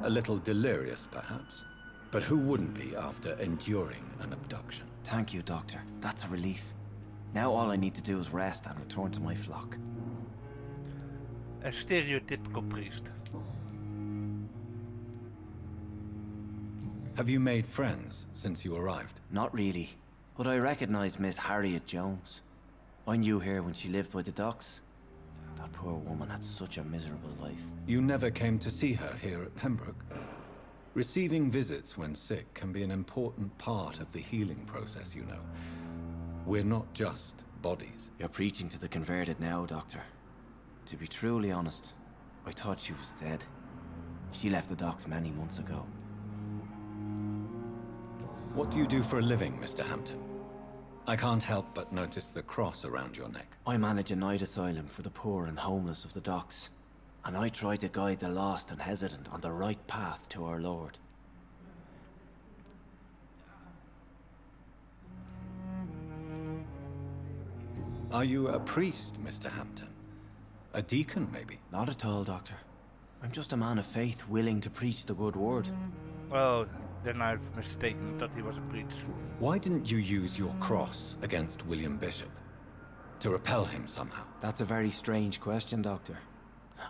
A little delirious, perhaps. But who wouldn't be after enduring an abduction? Thank you, Doctor. That's a relief. Now all I need to do is rest and return to my flock. A stereotypical priest. Have you made friends since you arrived? Not really, but I recognize Miss Harriet Jones. I knew her when she lived by the docks. That poor woman had such a miserable life. You never came to see her here at Pembroke? Receiving visits when sick can be an important part of the healing process, you know. We're not just bodies. You're preaching to the converted now, Doctor. To be truly honest, I thought she was dead. She left the docks many months ago. What do you do for a living, Mr. Hampton? I can't help but notice the cross around your neck. I manage a night asylum for the poor and homeless of the docks. And I try to guide the lost and hesitant on the right path to our Lord. Are you a priest, Mr. Hampton? A deacon, maybe? Not at all, Doctor. I'm just a man of faith willing to preach the good word. Well, then I've mistaken. I thought he was a priest. Why didn't you use your cross against William Bishop? To repel him somehow? That's a very strange question, Doctor.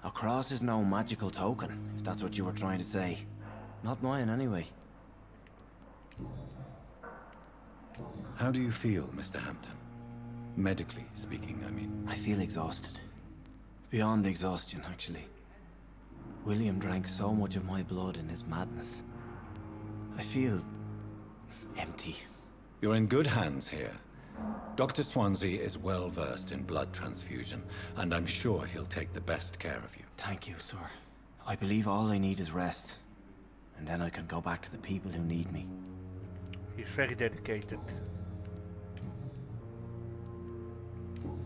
A cross is no magical token, if that's what you were trying to say. Not mine, anyway. How do you feel, Mr. Hampton? Medically speaking, I mean. I feel exhausted. Beyond exhaustion, actually. William drank so much of my blood in his madness. I feel empty. You're in good hands here. Dr. Swansea is well versed in blood transfusion, and I'm sure he'll take the best care of you. Thank you, sir. I believe all I need is rest. And then I can go back to the people who need me. He's very dedicated.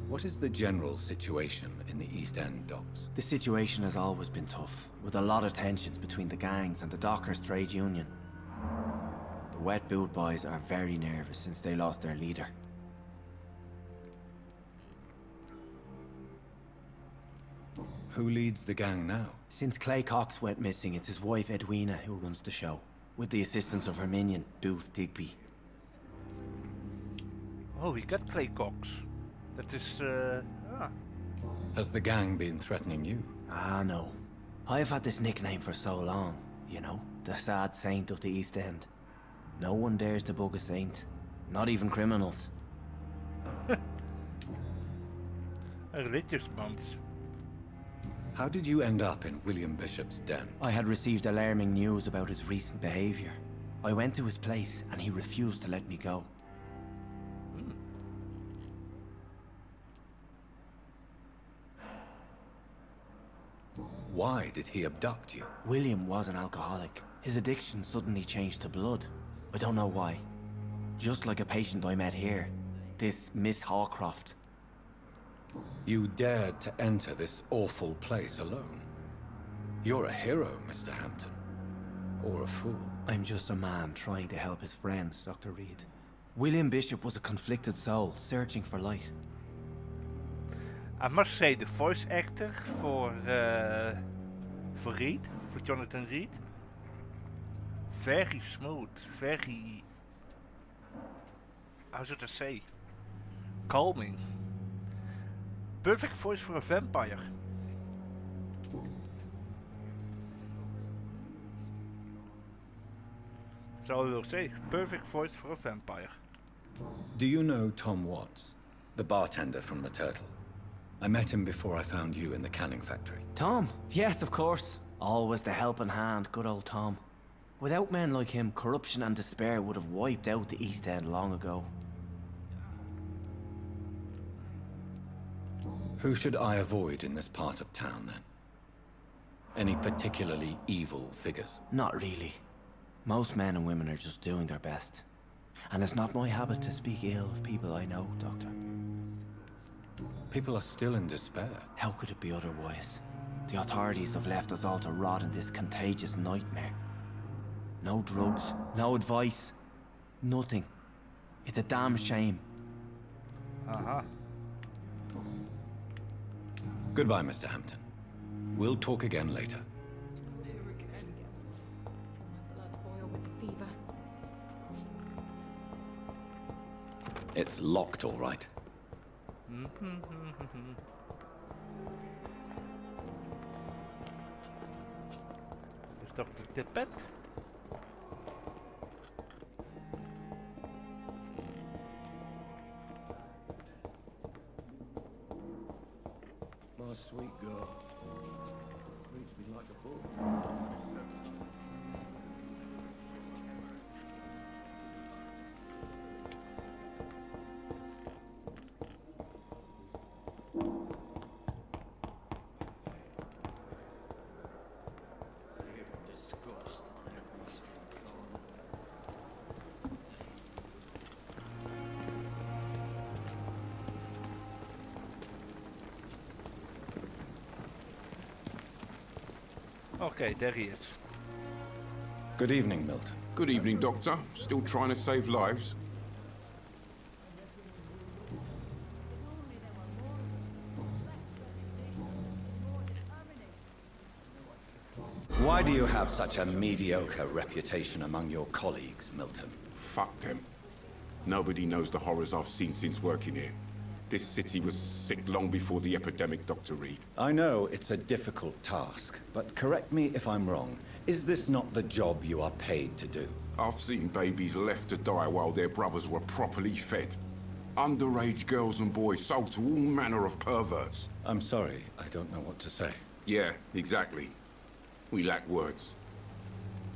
What is the general situation in the East End docks? The situation has always been tough, with a lot of tensions between the gangs and the dockers' trade union. The Wet Boot Boys are very nervous since they lost their leader. Who leads the gang now? Since Clay Cox went missing, it's his wife Edwina who runs the show, with the assistance of her minion, Booth Digby. Oh, we got Clay Cox. That is, Has the gang been threatening you? Ah, no. I've had this nickname for so long, you know, the sad saint of the East End. No one dares to bug a saint, not even criminals. A religious month. How did you end up in William Bishop's den? I had received alarming news about his recent behavior. I went to his place and he refused to let me go. Why did he abduct you? William was an alcoholic. His addiction suddenly changed to blood. I don't know why. Just like a patient I met here. This Miss Hawcroft. You dared to enter this awful place alone. You're a hero, Mr. Hampton. Or a fool. I'm just a man trying to help his friends, Dr. Reed. William Bishop was a conflicted soul, searching for light. I must say, the voice actor for Reed, for Jonathan Reed, very smooth, very, how should I say, calming. Perfect voice for a vampire. So I will say, perfect voice for a vampire. Do you know Tom Watts, the bartender from the Turtle? I met him before I found you in the canning factory. Tom? Yes, of course. Always the helping hand, good old Tom. Without men like him, corruption and despair would have wiped out the East End long ago. Who should I avoid in this part of town, then? Any particularly evil figures? Not really. Most men and women are just doing their best. And it's not my habit to speak ill of people I know, Doctor. People are still in despair. How could it be otherwise? The authorities have left us all to rot in this contagious nightmare. No drugs, no advice, nothing. It's a damn shame. Uh-huh. Goodbye, Mr. Hampton. We'll talk again later. It's locked, all right. Is Dr. Tippett? My sweet girl. Reads me like a book. Okay, there he is. Good evening, Milton. Good evening, Doctor. Still trying to save lives? Why do you have such a mediocre reputation among your colleagues, Milton? Fuck them. Nobody knows the horrors I've seen since working here. This city was sick long before the epidemic, Dr. Reed. I know it's a difficult task, but correct me if I'm wrong. Is this not the job you are paid to do? I've seen babies left to die while their brothers were properly fed. Underage girls and boys sold to all manner of perverts. I'm sorry, I don't know what to say. Yeah, exactly. We lack words.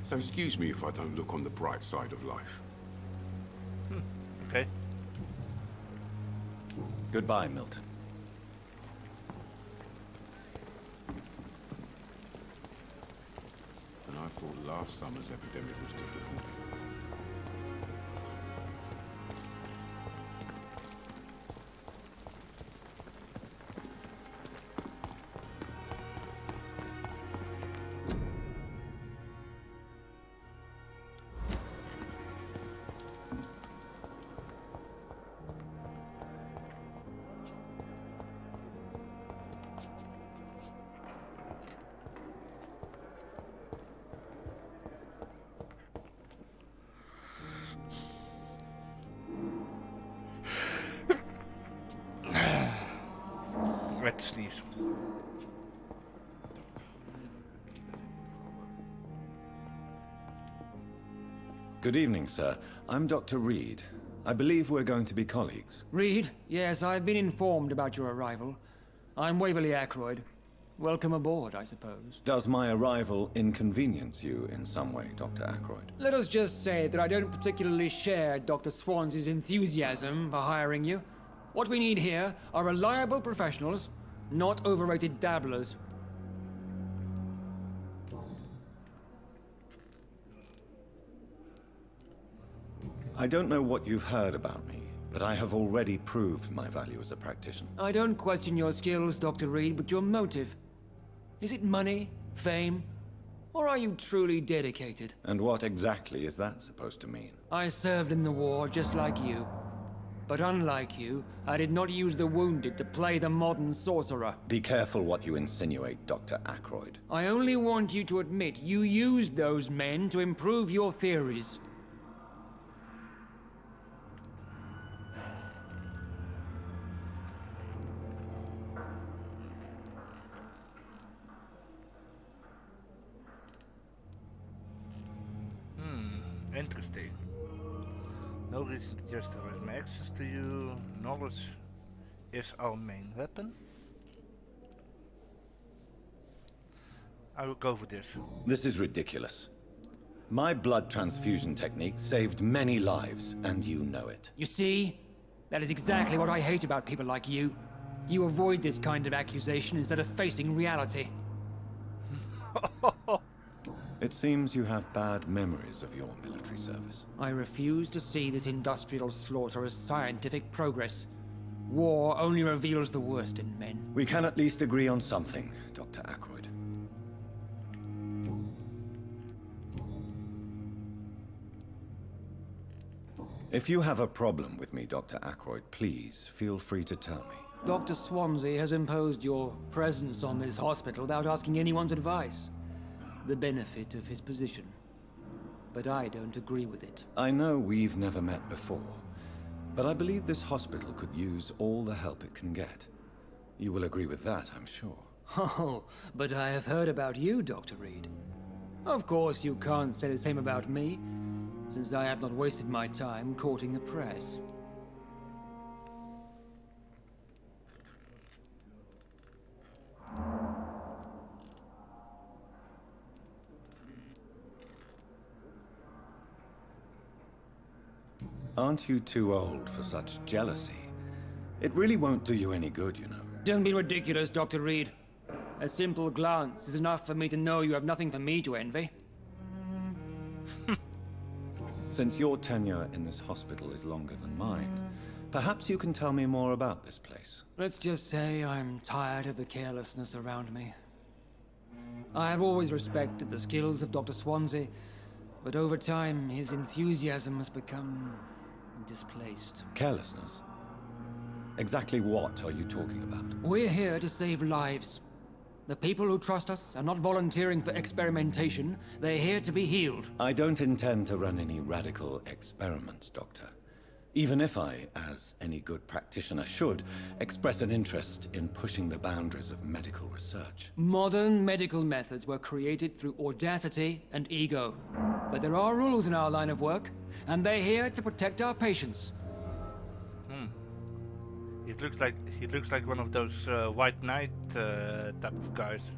So excuse me if I don't look on the bright side of life. Okay. Goodbye, Milton. And I thought last summer's epidemic was difficult. Red sleeves. Good evening, sir. I'm Dr. Reed. I believe we're going to be colleagues. Reed? Yes, I've been informed about your arrival. I'm Waverly Ackroyd. Welcome aboard, I suppose. Does my arrival inconvenience you in some way, Dr. Ackroyd? Let us just say that I don't particularly share Dr. Swansey's enthusiasm for hiring you. What we need here are reliable professionals, not overrated dabblers. I don't know what you've heard about me, but I have already proved my value as a practitioner. I don't question your skills, Dr. Reed, but your motive. Is it money, fame, or are you truly dedicated? And what exactly is that supposed to mean? I served in the war just like you. But unlike you, I did not use the wounded to play the modern sorcerer. Be careful what you insinuate, Dr. Ackroyd. I only want you to admit you used those men to improve your theories. Interesting. No reason to justify my access to you. Knowledge is our main weapon. I will go for this. This is ridiculous. My blood transfusion technique saved many lives, and you know it. You see? That is exactly what I hate about people like you. You avoid this kind of accusation instead of facing reality. It seems you have bad memories of your military service. I refuse to see this industrial slaughter as scientific progress. War only reveals the worst in men. We can at least agree on something, Dr. Ackroyd. If you have a problem with me, Dr. Ackroyd, please feel free to tell me. Dr. Swansey has imposed your presence on this hospital without asking anyone's advice. The benefit of his position. But I don't agree with it. I know we've never met before, but I believe this hospital could use all the help it can get. You will agree with that, I'm sure. Oh, but I have heard about you, Dr. Reed. Of course, you can't say the same about me, since I have not wasted my time courting the press. Aren't you too old for such jealousy? It really won't do you any good, you know. Don't be ridiculous, Dr. Reed. A simple glance is enough for me to know you have nothing for me to envy. Since your tenure in this hospital is longer than mine, perhaps you can tell me more about this place. Let's just say I'm tired of the carelessness around me. I have always respected the skills of Dr. Swansey, but over time his enthusiasm has become displaced. Carelessness? Exactly what are you talking about? We're here to save lives. The people who trust us are not volunteering for experimentation. They're here to be healed. I don't intend to run any radical experiments, Doctor. Even if I, as any good practitioner should, express an interest in pushing the boundaries of medical research. Modern medical methods were created through audacity and ego. But there are rules in our line of work, and they're here to protect our patients. He looks like one of those white knight type of guys.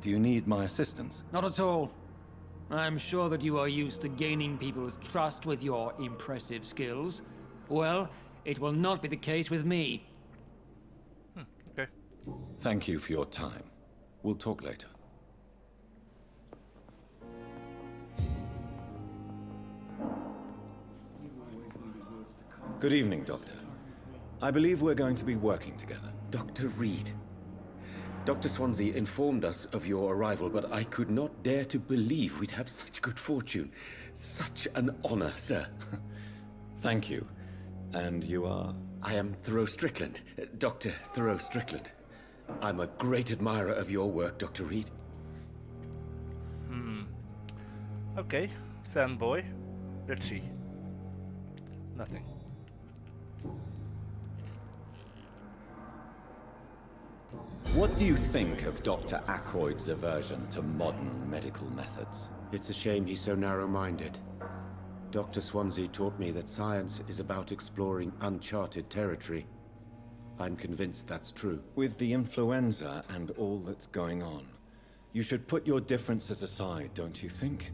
Do you need my assistance? Not at all. I'm sure that you are used to gaining people's trust with your impressive skills. Well, it will not be the case with me. Okay. Thank you for your time. We'll talk later. Good evening, Doctor. I believe we're going to be working together. Dr. Reed. Dr. Swansea informed us of your arrival, but I could not dare to believe we'd have such good fortune. Such an honor, sir. Thank you. And you are? I am Thoreau Strickland, Dr. Thoreau Strickland. I'm a great admirer of your work, Dr. Reed. Okay, fanboy. Let's see. Nothing. What do you think of Dr. Ackroyd's aversion to modern medical methods? It's a shame he's so narrow-minded. Dr. Swansea taught me that science is about exploring uncharted territory. I'm convinced that's true. With the influenza and all that's going on, you should put your differences aside, don't you think?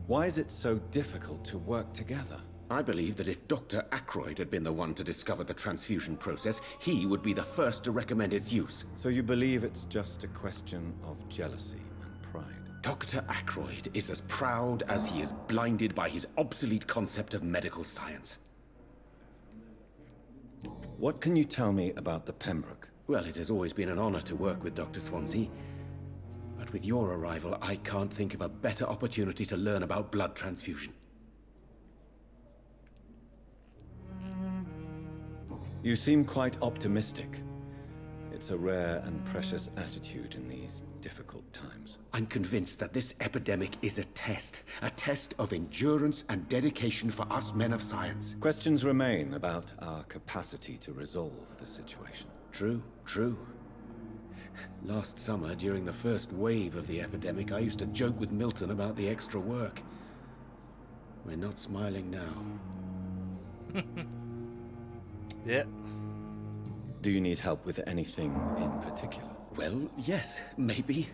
Why is it so difficult to work together? I believe that if Dr. Ackroyd had been the one to discover the transfusion process, he would be the first to recommend its use. So you believe it's just a question of jealousy and pride? Dr. Ackroyd is as proud as he is blinded by his obsolete concept of medical science. What can you tell me about the Pembroke? Well, it has always been an honor to work with Dr. Swansea. But with your arrival, I can't think of a better opportunity to learn about blood transfusion. You seem quite optimistic. It's a rare and precious attitude in these difficult times. I'm convinced that this epidemic is a test of endurance and dedication for us men of science. Questions remain about our capacity to resolve the situation. True. Last summer, during the first wave of the epidemic, I used to joke with Milton about the extra work. We're not smiling now. Yeah. Do you need help with anything in particular? Well, yes, maybe.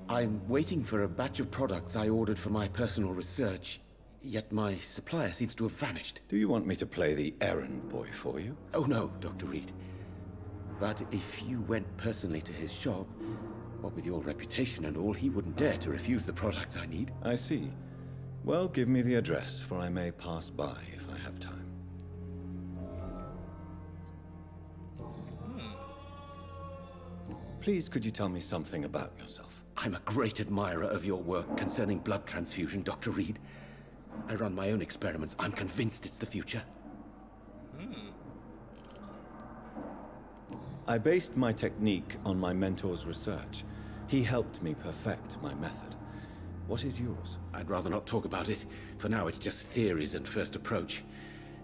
I'm waiting for a batch of products I ordered for my personal research, yet my supplier seems to have vanished. Do you want me to play the errand boy for you? Oh no, Dr. Reed. But if you went personally to his shop, what with your reputation and all, he wouldn't dare to refuse the products I need. I see. Well, give me the address, for I may pass by if I have time. Please, could you tell me something about yourself? I'm a great admirer of your work concerning blood transfusion, Dr. Reed. I run my own experiments. I'm convinced it's the future. I based my technique on my mentor's research. He helped me perfect my method. What is yours? I'd rather not talk about it. For now, it's just theories and first approach.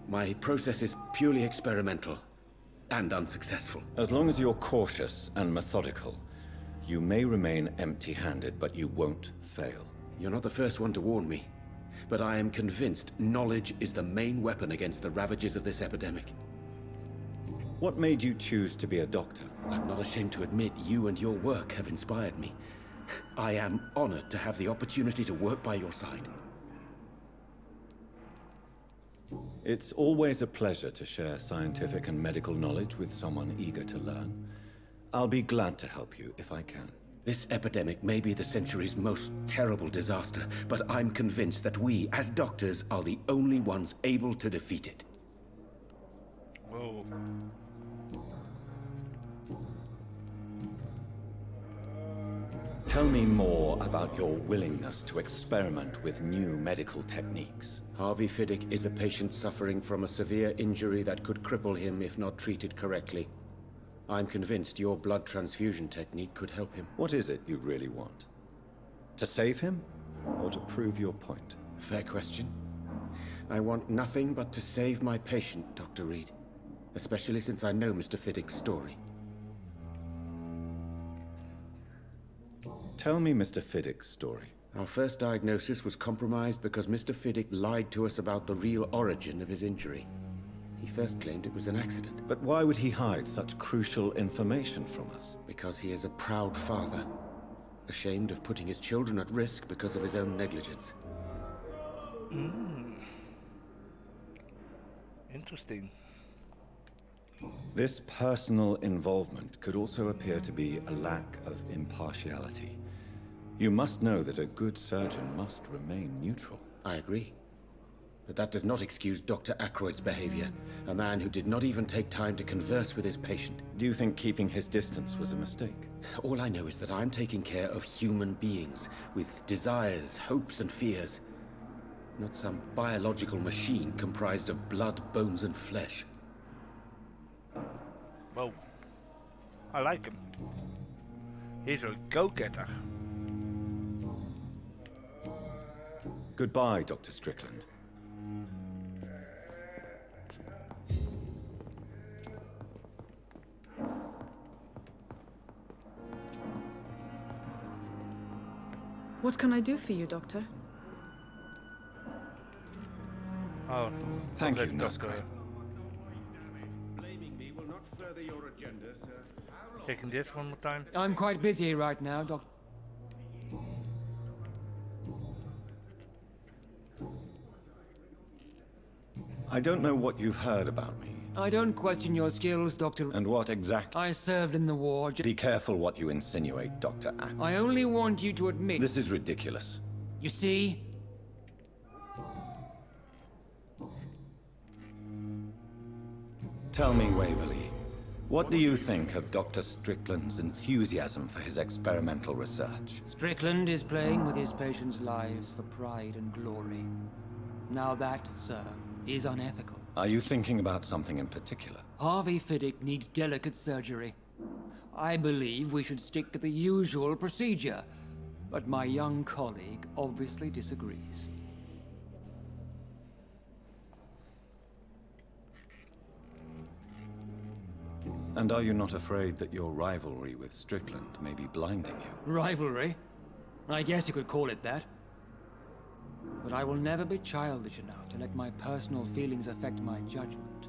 My process is purely experimental and unsuccessful. As long as you're cautious and methodical, you may remain empty-handed, but you won't fail. You're not the first one to warn me, but I am convinced knowledge is the main weapon against the ravages of this epidemic. What made you choose to be a doctor? I'm not ashamed to admit you and your work have inspired me. I am honored to have the opportunity to work by your side. It's always a pleasure to share scientific and medical knowledge with someone eager to learn. I'll be glad to help you if I can. This epidemic may be the century's most terrible disaster, but I'm convinced that we, as doctors, are the only ones able to defeat it. Whoa. Tell me more about your willingness to experiment with new medical techniques. Harvey Fiddick is a patient suffering from a severe injury that could cripple him if not treated correctly. I'm convinced your blood transfusion technique could help him. What is it you really want? To save him, or to prove your point? Fair question. I want nothing but to save my patient, Dr. Reed. Especially since I know Mr. Fiddick's story. Tell me Mr. Fiddick's story. Our first diagnosis was compromised because Mr. Fiddick lied to us about the real origin of his injury. He first claimed it was an accident. But why would he hide such crucial information from us? Because he is a proud father, ashamed of putting his children at risk because of his own negligence. Interesting. This personal involvement could also appear to be a lack of impartiality. You must know that a good surgeon must remain neutral. I agree. But that does not excuse Dr. Ackroyd's behavior, a man who did not even take time to converse with his patient. Do you think keeping his distance was a mistake? All I know is that I'm taking care of human beings, with desires, hopes, and fears. Not some biological machine comprised of blood, bones, and flesh. Whoa. I like him. He's a go-getter. Goodbye, Dr. Strickland. What can I do for you, Doctor? Oh, thank you, Doctor. Blaming me will not further your agenda, sir. Taking this one more time. I'm quite busy right now, Doctor. I don't know what you've heard about me. I don't question your skills, Doctor. And what exactly? I served in the war. Be careful what you insinuate, Dr. Ack. I only want you to admit... This is ridiculous. You see? Tell me, Waverly, what do you think of Dr. Strickland's enthusiasm for his experimental research? Strickland is playing with his patients' lives for pride and glory. Now that, sir, is unethical. Are you thinking about something in particular? Harvey Fiddick needs delicate surgery. I believe we should stick to the usual procedure, but my young colleague obviously disagrees. And are you not afraid that your rivalry with Strickland may be blinding you? Rivalry? I guess you could call it that. But I will never be childish enough to let my personal feelings affect my judgment.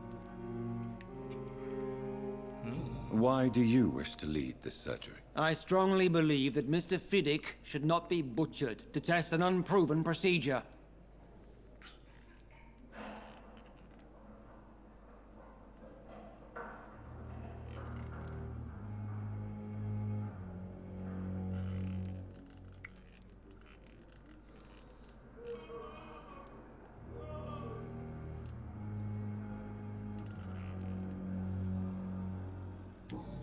Why do you wish to lead this surgery? I strongly believe that Mr. Fiddick should not be butchered to test an unproven procedure.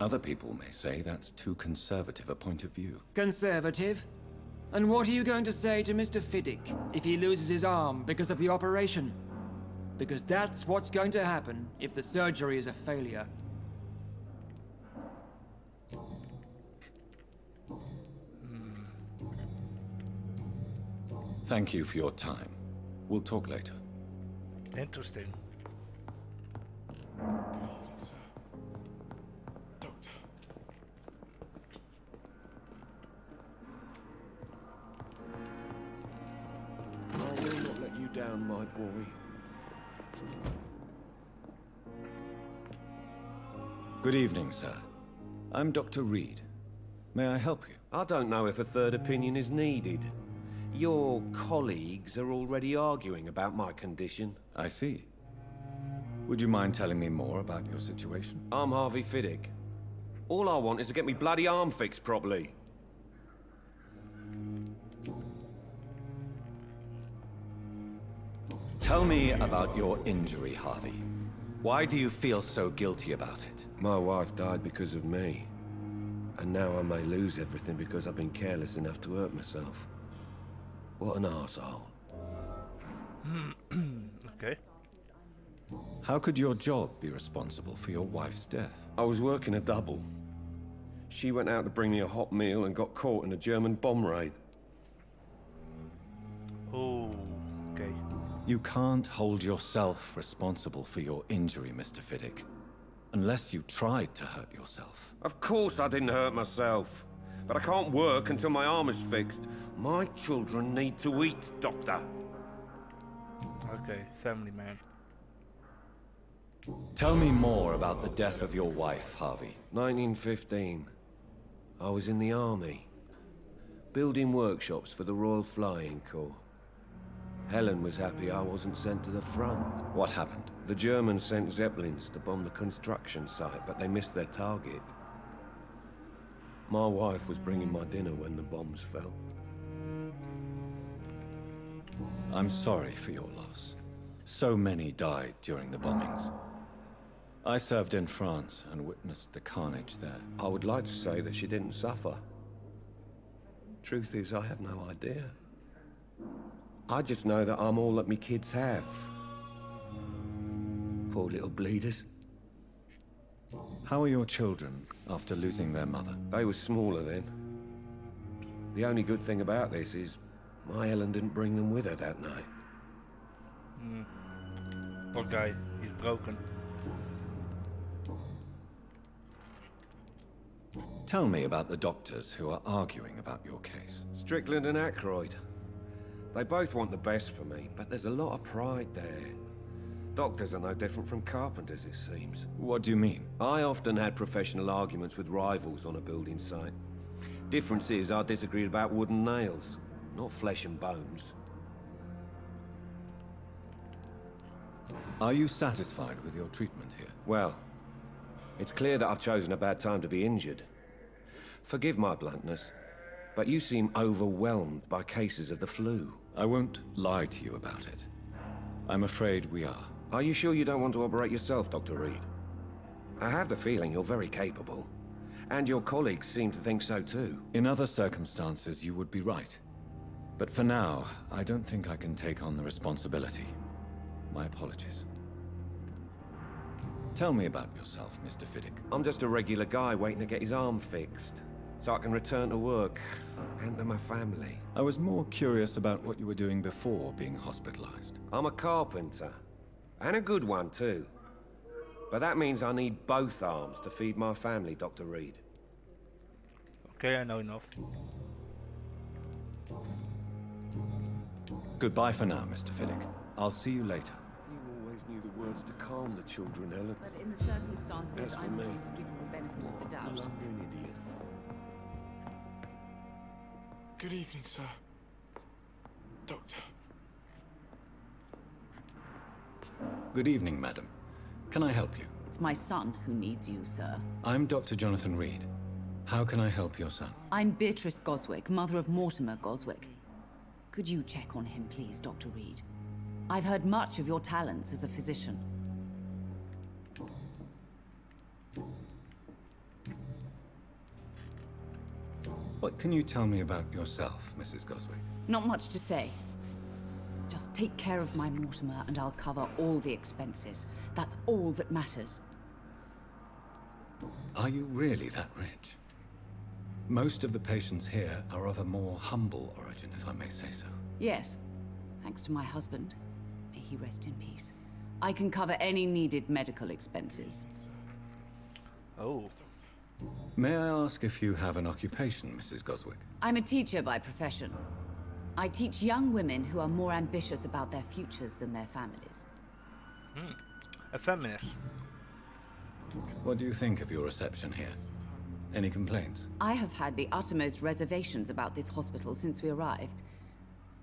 Other people may say that's too conservative a point of view. Conservative? And what are you going to say to Mr. Fiddick if he loses his arm because of the operation? Because that's what's going to happen if the surgery is a failure. Thank you for your time. We'll talk later. Interesting. I will not let you down, my boy. Good evening, sir. I'm Dr. Reed. May I help you? I don't know if a third opinion is needed. Your colleagues are already arguing about my condition. I see. Would you mind telling me more about your situation? I'm Harvey Fiddick. All I want is to get me bloody arm fixed properly. Tell me about your injury, Harvey. Why do you feel so guilty about it? My wife died because of me. And now I may lose everything because I've been careless enough to hurt myself. What an arsehole. Okay. How could your job be responsible for your wife's death? I was working a double. She went out to bring me a hot meal and got caught in a German bomb raid. Oh, okay. You can't hold yourself responsible for your injury, Mr. Fiddick. Unless you tried to hurt yourself. Of course I didn't hurt myself. But I can't work until my arm is fixed. My children need to eat, Doctor. Okay, family man. Tell me more about the death of your wife, Harvey. 1915. I was in the army, building workshops for the Royal Flying Corps. Helen was happy I wasn't sent to the front. What happened? The Germans sent Zeppelins to bomb the construction site, but they missed their target. My wife was bringing my dinner when the bombs fell. I'm sorry for your loss. So many died during the bombings. I served in France and witnessed the carnage there. I would like to say that she didn't suffer. Truth is, I have no idea. I just know that I'm all that me kids have. Poor little bleeders. How are your children after losing their mother? They were smaller then. The only good thing about this is my Helen didn't bring them with her that night. Poor guy, he's broken. Tell me about the doctors who are arguing about your case. Strickland and Aykroyd. They both want the best for me, but there's a lot of pride there. Doctors are no different from carpenters, it seems. What do you mean? I often had professional arguments with rivals on a building site. Difference is, I disagreed about wooden nails, not flesh and bones. Are you satisfied with your treatment here? Well, it's clear that I've chosen a bad time to be injured. Forgive my bluntness, but you seem overwhelmed by cases of the flu. I won't lie to you about it. I'm afraid we are. Are you sure you don't want to operate yourself, Dr. Reed? I have the feeling you're very capable. And your colleagues seem to think so too. In other circumstances, you would be right. But for now, I don't think I can take on the responsibility. My apologies. Tell me about yourself, Mr. Fiddick. I'm just a regular guy waiting to get his arm fixed, so I can return to work and to my family. I was more curious about what you were doing before being hospitalized. I'm a carpenter, and a good one too. But that means I need both arms to feed my family, Dr. Reed. Okay, I know enough. Goodbye for now, Mr. Fiddick. I'll see you later. You always knew the words to calm the children, Helen. But in the circumstances, As for I'm me, willing to give you the benefit of the doubt. I'm an idiot. Good evening, sir. Doctor. Good evening, madam. Can I help you? It's my son who needs you, sir. I'm Dr. Jonathan Reed. How can I help your son? I'm Beatrice Goswick, mother of Mortimer Goswick. Could you check on him, please, Dr. Reed? I've heard much of your talents as a physician. What can you tell me about yourself, Mrs. Goswick? Not much to say. Just take care of my Mortimer and I'll cover all the expenses. That's all that matters. Are you really that rich? Most of the patients here are of a more humble origin, if I may say so. Yes, thanks to my husband. May he rest in peace. I can cover any needed medical expenses. Oh. May I ask if you have an occupation, Mrs. Goswick? I'm a teacher by profession. I teach young women who are more ambitious about their futures than their families. A feminist. What do you think of your reception here? Any complaints? I have had the uttermost reservations about this hospital since we arrived.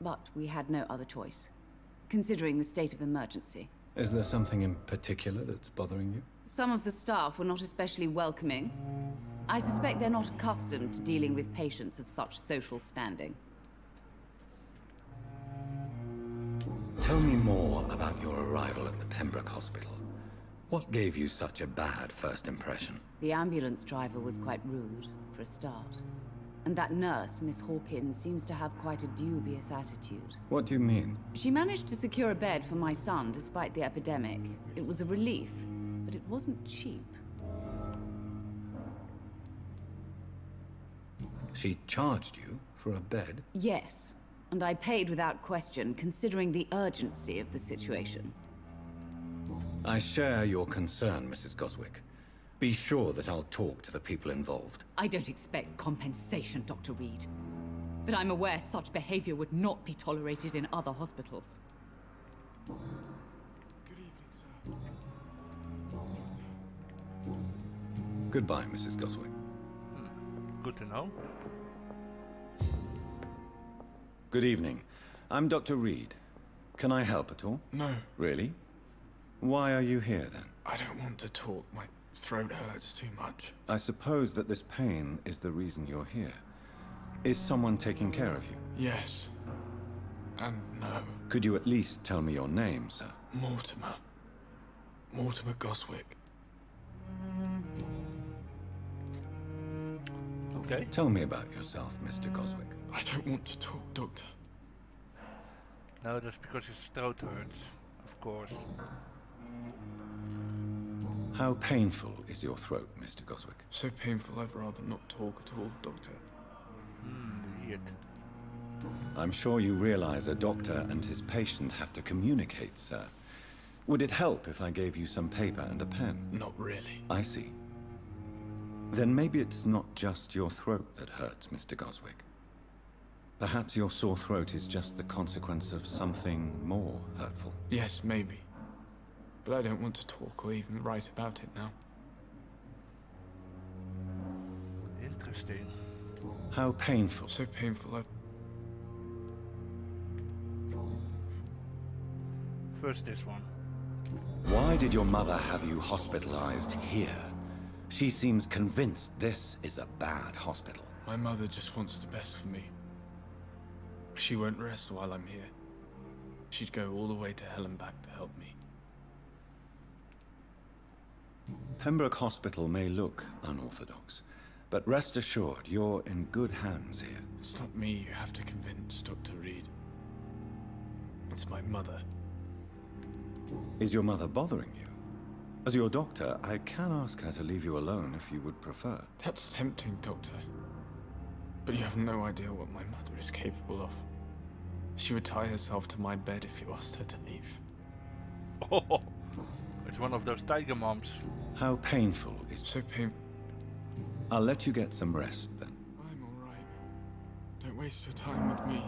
But we had no other choice, considering the state of emergency. Is there something in particular that's bothering you? Some of the staff were not especially welcoming. I suspect they're not accustomed to dealing with patients of such social standing. Tell me more about your arrival at the Pembroke Hospital. What gave you such a bad first impression? The ambulance driver was quite rude, for a start. And that nurse, Miss Hawkins, seems to have quite a dubious attitude. What do you mean? She managed to secure a bed for my son despite the epidemic. It was a relief, but it wasn't cheap. She charged you for a bed? Yes, and I paid without question, considering the urgency of the situation. I share your concern, Mrs. Goswick. Be sure that I'll talk to the people involved. I don't expect compensation, Dr. Reed. But I'm aware such behavior would not be tolerated in other hospitals. Goodbye, Mrs. Goswick. Good to know. Good evening. I'm Dr. Reed. Can I help at all? No. Really? Why are you here, then? I don't want to talk. My throat hurts too much. I suppose that this pain is the reason you're here. Is someone taking care of you? Yes. And no. Could you at least tell me your name, sir? Mortimer. Mortimer Goswick. Okay. Tell me about yourself, Mr. Goswick. I don't want to talk, Doctor. No, that's because his throat hurts, of course. How painful is your throat, Mr. Goswick? So painful I'd rather not talk at all, Doctor. Weird. I'm sure you realize a doctor and his patient have to communicate, sir. Would it help if I gave you some paper and a pen? Not really. I see. Then maybe it's not just your throat that hurts, Mr. Goswick. Perhaps your sore throat is just the consequence of something more hurtful. Yes, maybe. But I don't want to talk or even write about it now. Interesting. How painful. So painful First this one. Why did your mother have you hospitalized here? She seems convinced this is a bad hospital. My mother just wants the best for me. She won't rest while I'm here. She'd go all the way to hell and back to help me. Pembroke Hospital may look unorthodox, but rest assured you're in good hands here. It's not me you have to convince, Dr. Reed. It's my mother. Is your mother bothering you? As your doctor, I can ask her to leave you alone if you would prefer. That's tempting, Doctor. But you have no idea what my mother is capable of. She would tie herself to my bed if you asked her to leave. Oh, it's one of those tiger moms. How painful is it? So painful. I'll let you get some rest then. I'm all right. Don't waste your time with me.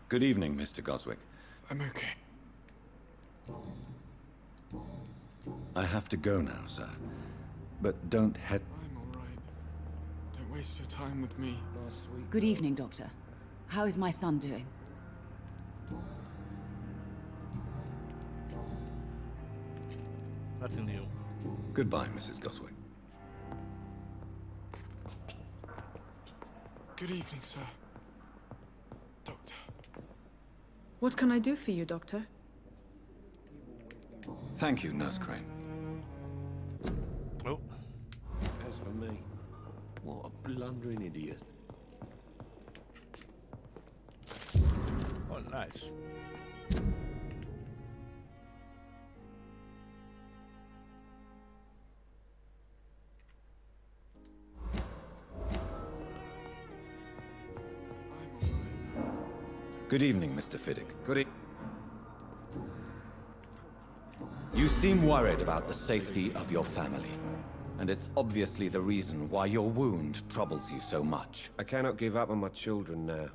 Good evening, Mr. Goswick. I'm okay. I have to go now, sir. But don't head... I'm all right. Don't waste your time with me. Good evening, Doctor. How is my son doing? Nothing new. Goodbye, Mrs. Goswick. Good evening, sir. Doctor. What can I do for you, Doctor? Thank you, Nurse Crane. Oh. As for me, what a blundering idiot. Oh, nice. Good evening, Mr. Fiddick. Good evening. You seem worried about the safety of your family. And it's obviously the reason why your wound troubles you so much. I cannot give up on my children now.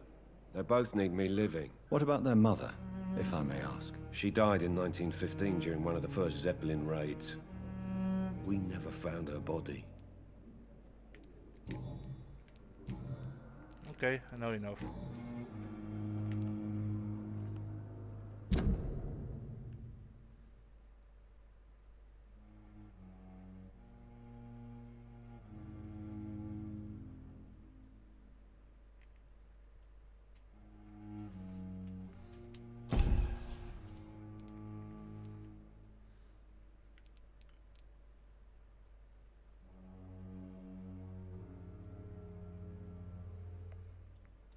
They both need me living. What about their mother, if I may ask? She died in 1915 during one of the first Zeppelin raids. We never found her body. Okay, I know enough.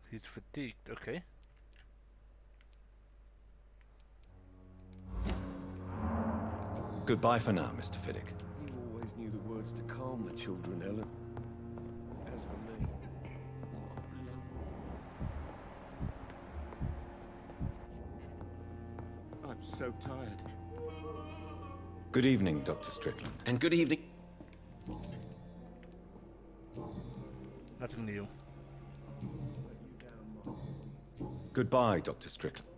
He's fatigued, okay. Goodbye for now, Mr. Fiddick. You always knew the words to calm the children, Helen. As for me, what a blunder. I'm so tired. Good evening, Dr. Strickland. And good evening. Nothing new. Goodbye, Dr. Strickland.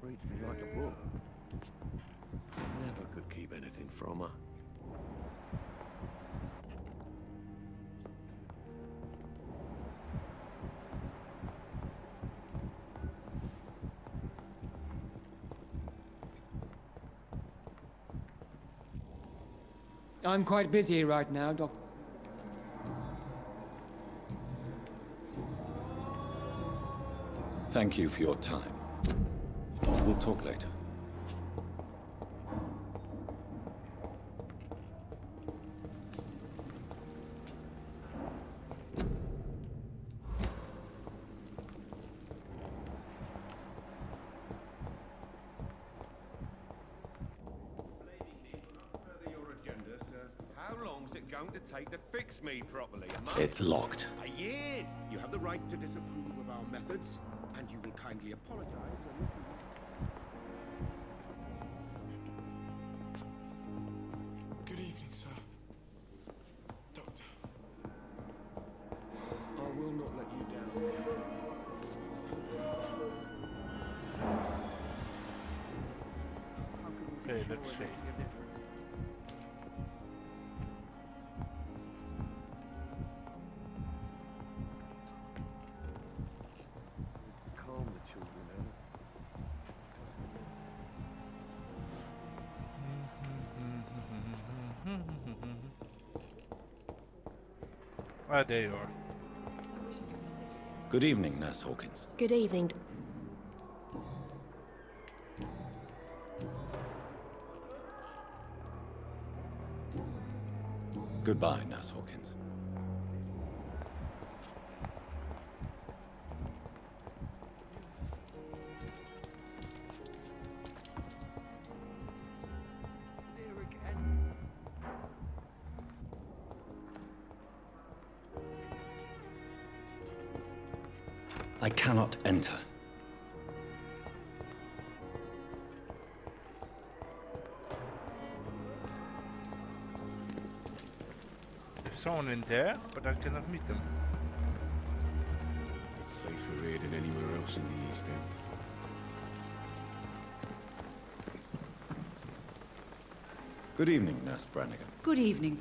Reads me like a book. Never could keep anything from her. I'm quite busy right now, Doctor. Thank you for your time. We'll talk later. How long's it going to take to fix me properly? A month? It's locked. A year! You have the right to disapprove of our methods, and you will kindly apologize. Good evening, sir. Doctor. I will not let you down. Okay, let's see. Calm the children, Anna. Ah, there you are. Good evening, Nurse Hawkins. Good evening. Goodbye, Nurse Hawkins. I cannot enter. There's someone in there, but I cannot meet them. It's safer here than anywhere else in the East End. Good evening, Nurse Brannigan. Good evening.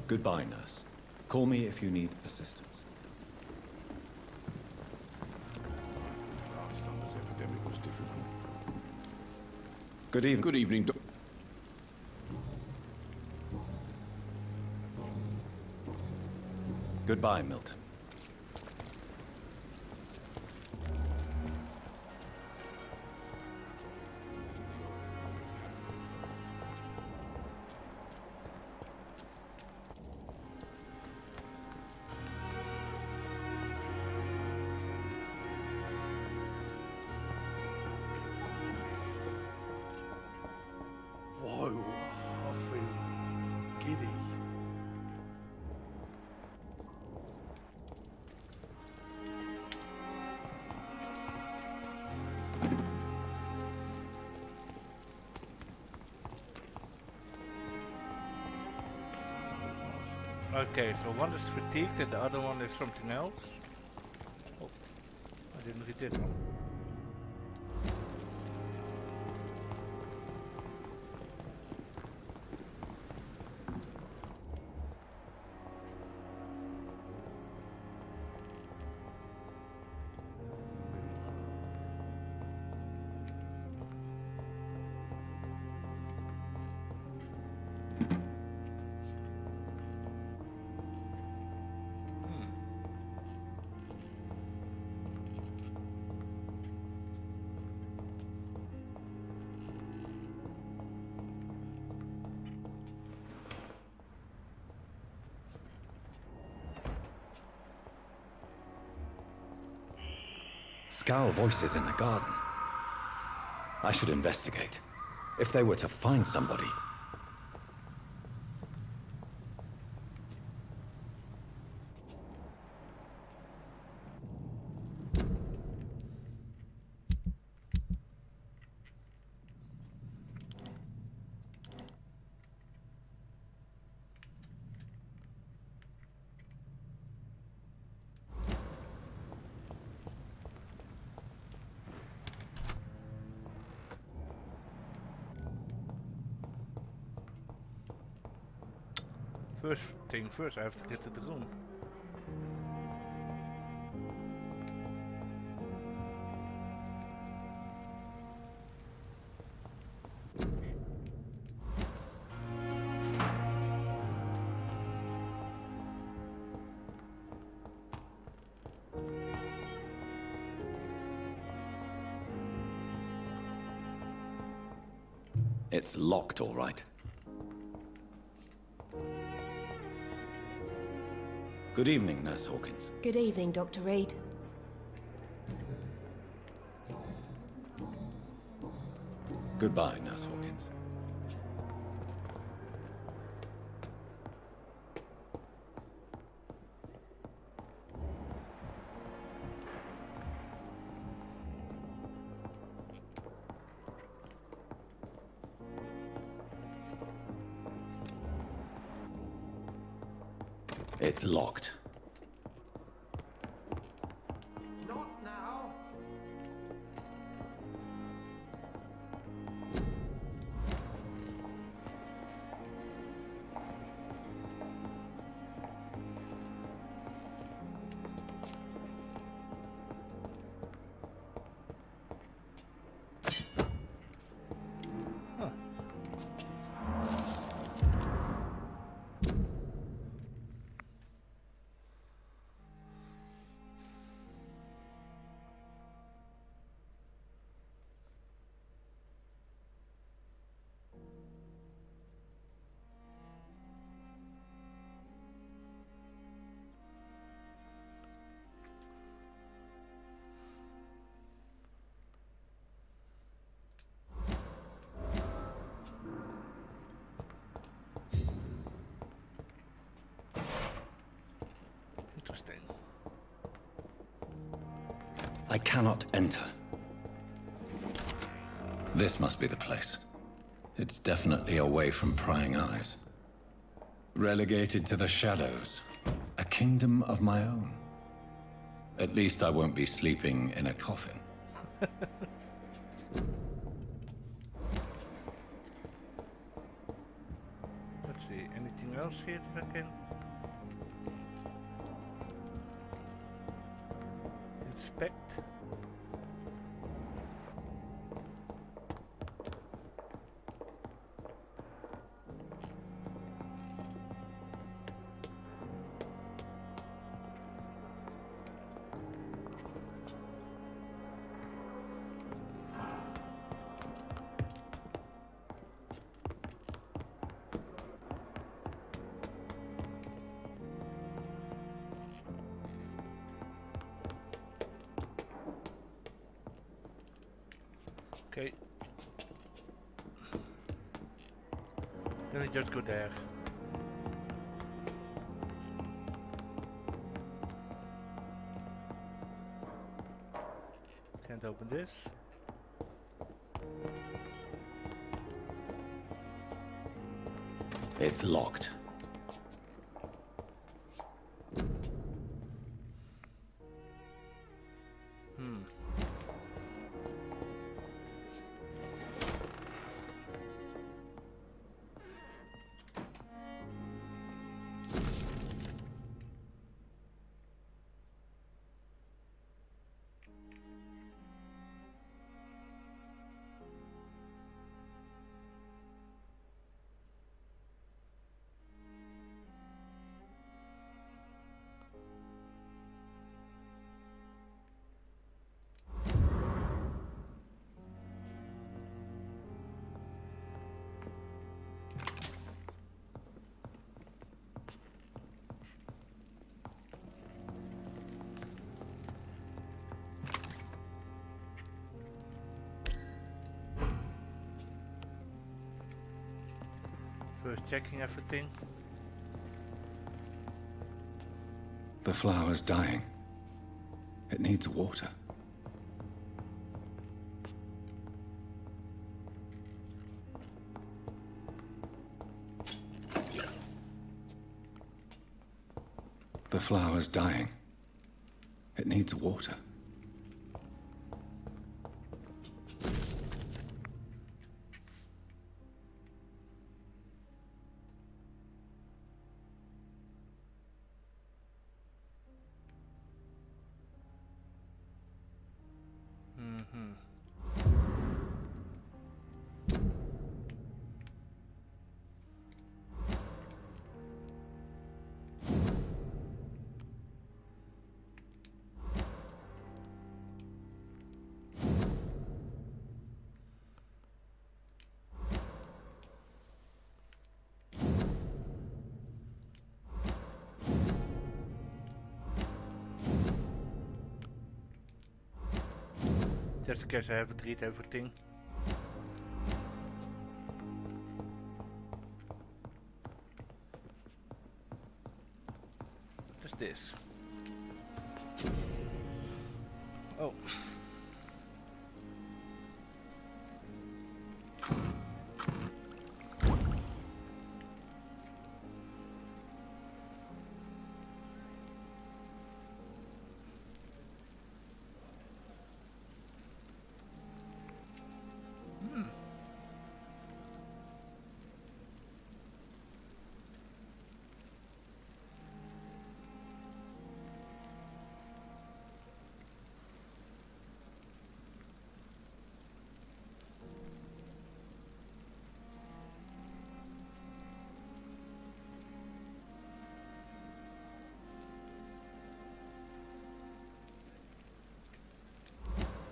Goodbye, Nurse. Call me if you need assistance. Last summer's epidemic was difficult. Good evening. Good evening, Doc. Goodbye, Milton. Whoa, I feel giddy. Okay, so one is fatigued and the other one is something else. Oh, I didn't read this one. Scowl voices in the garden. I should investigate. If they were to find somebody... First thing first, I have to get to the room. It's locked, all right. Good evening, Nurse Hawkins. Good evening, Dr. Reed. Goodbye, Nurse Hawkins. It's locked. Not now. Interesting. I cannot enter. This must be the place. It's definitely away from prying eyes. Relegated to the shadows. A kingdom of my own. At least I won't be sleeping in a coffin. Let's see, anything else here that I can inspect? Okay. Then I just go there. Can't open this. It's locked. Just checking everything. The flower's dying. It needs water. The flower's dying. It needs water. Just in case I haven't read everything. What is this? Oh.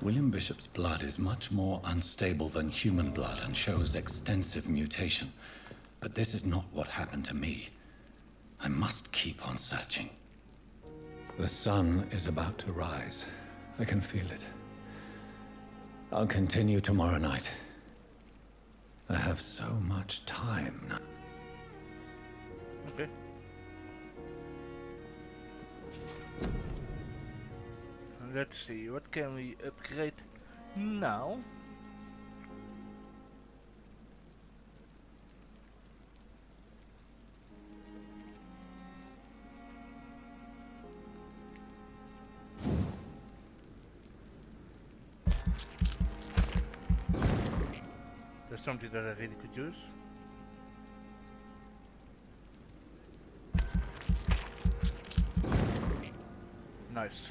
William Bishop's blood is much more unstable than human blood and shows extensive mutation. But this is not what happened to me. I must keep on searching. The sun is about to rise. I can feel it. I'll continue tomorrow night. I have so much time now. Okay. Let's see, what can we upgrade now? There's something that I really could use. Nice.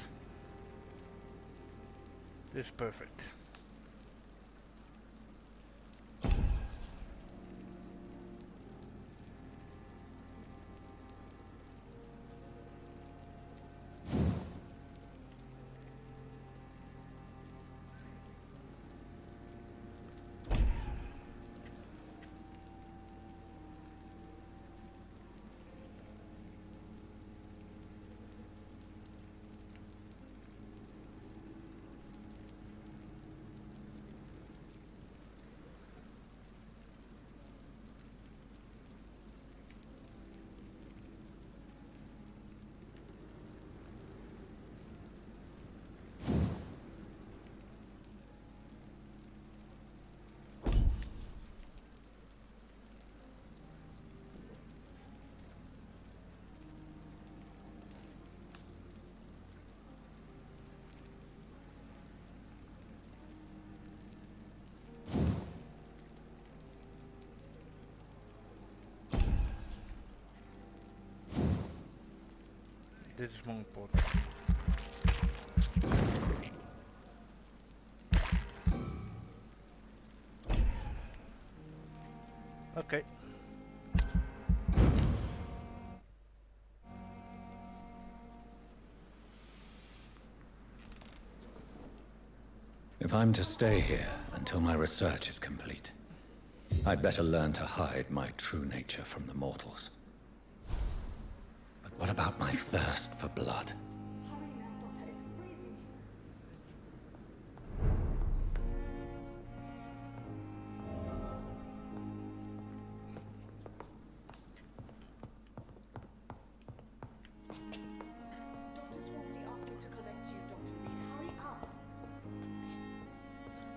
This is perfect. Dit is more important. Okay. If I'm to stay here until my research is complete, I'd better learn to hide my true nature from the mortals. But what about my thirst for blood?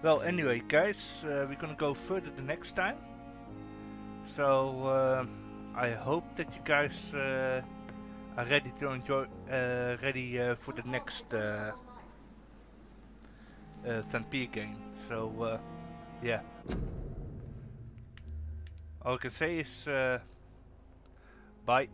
Well, anyway, guys, we're gonna go further the next time. So I hope that you guys are ready to enjoy, for the next Vampyr game. So yeah, all I can say is bye.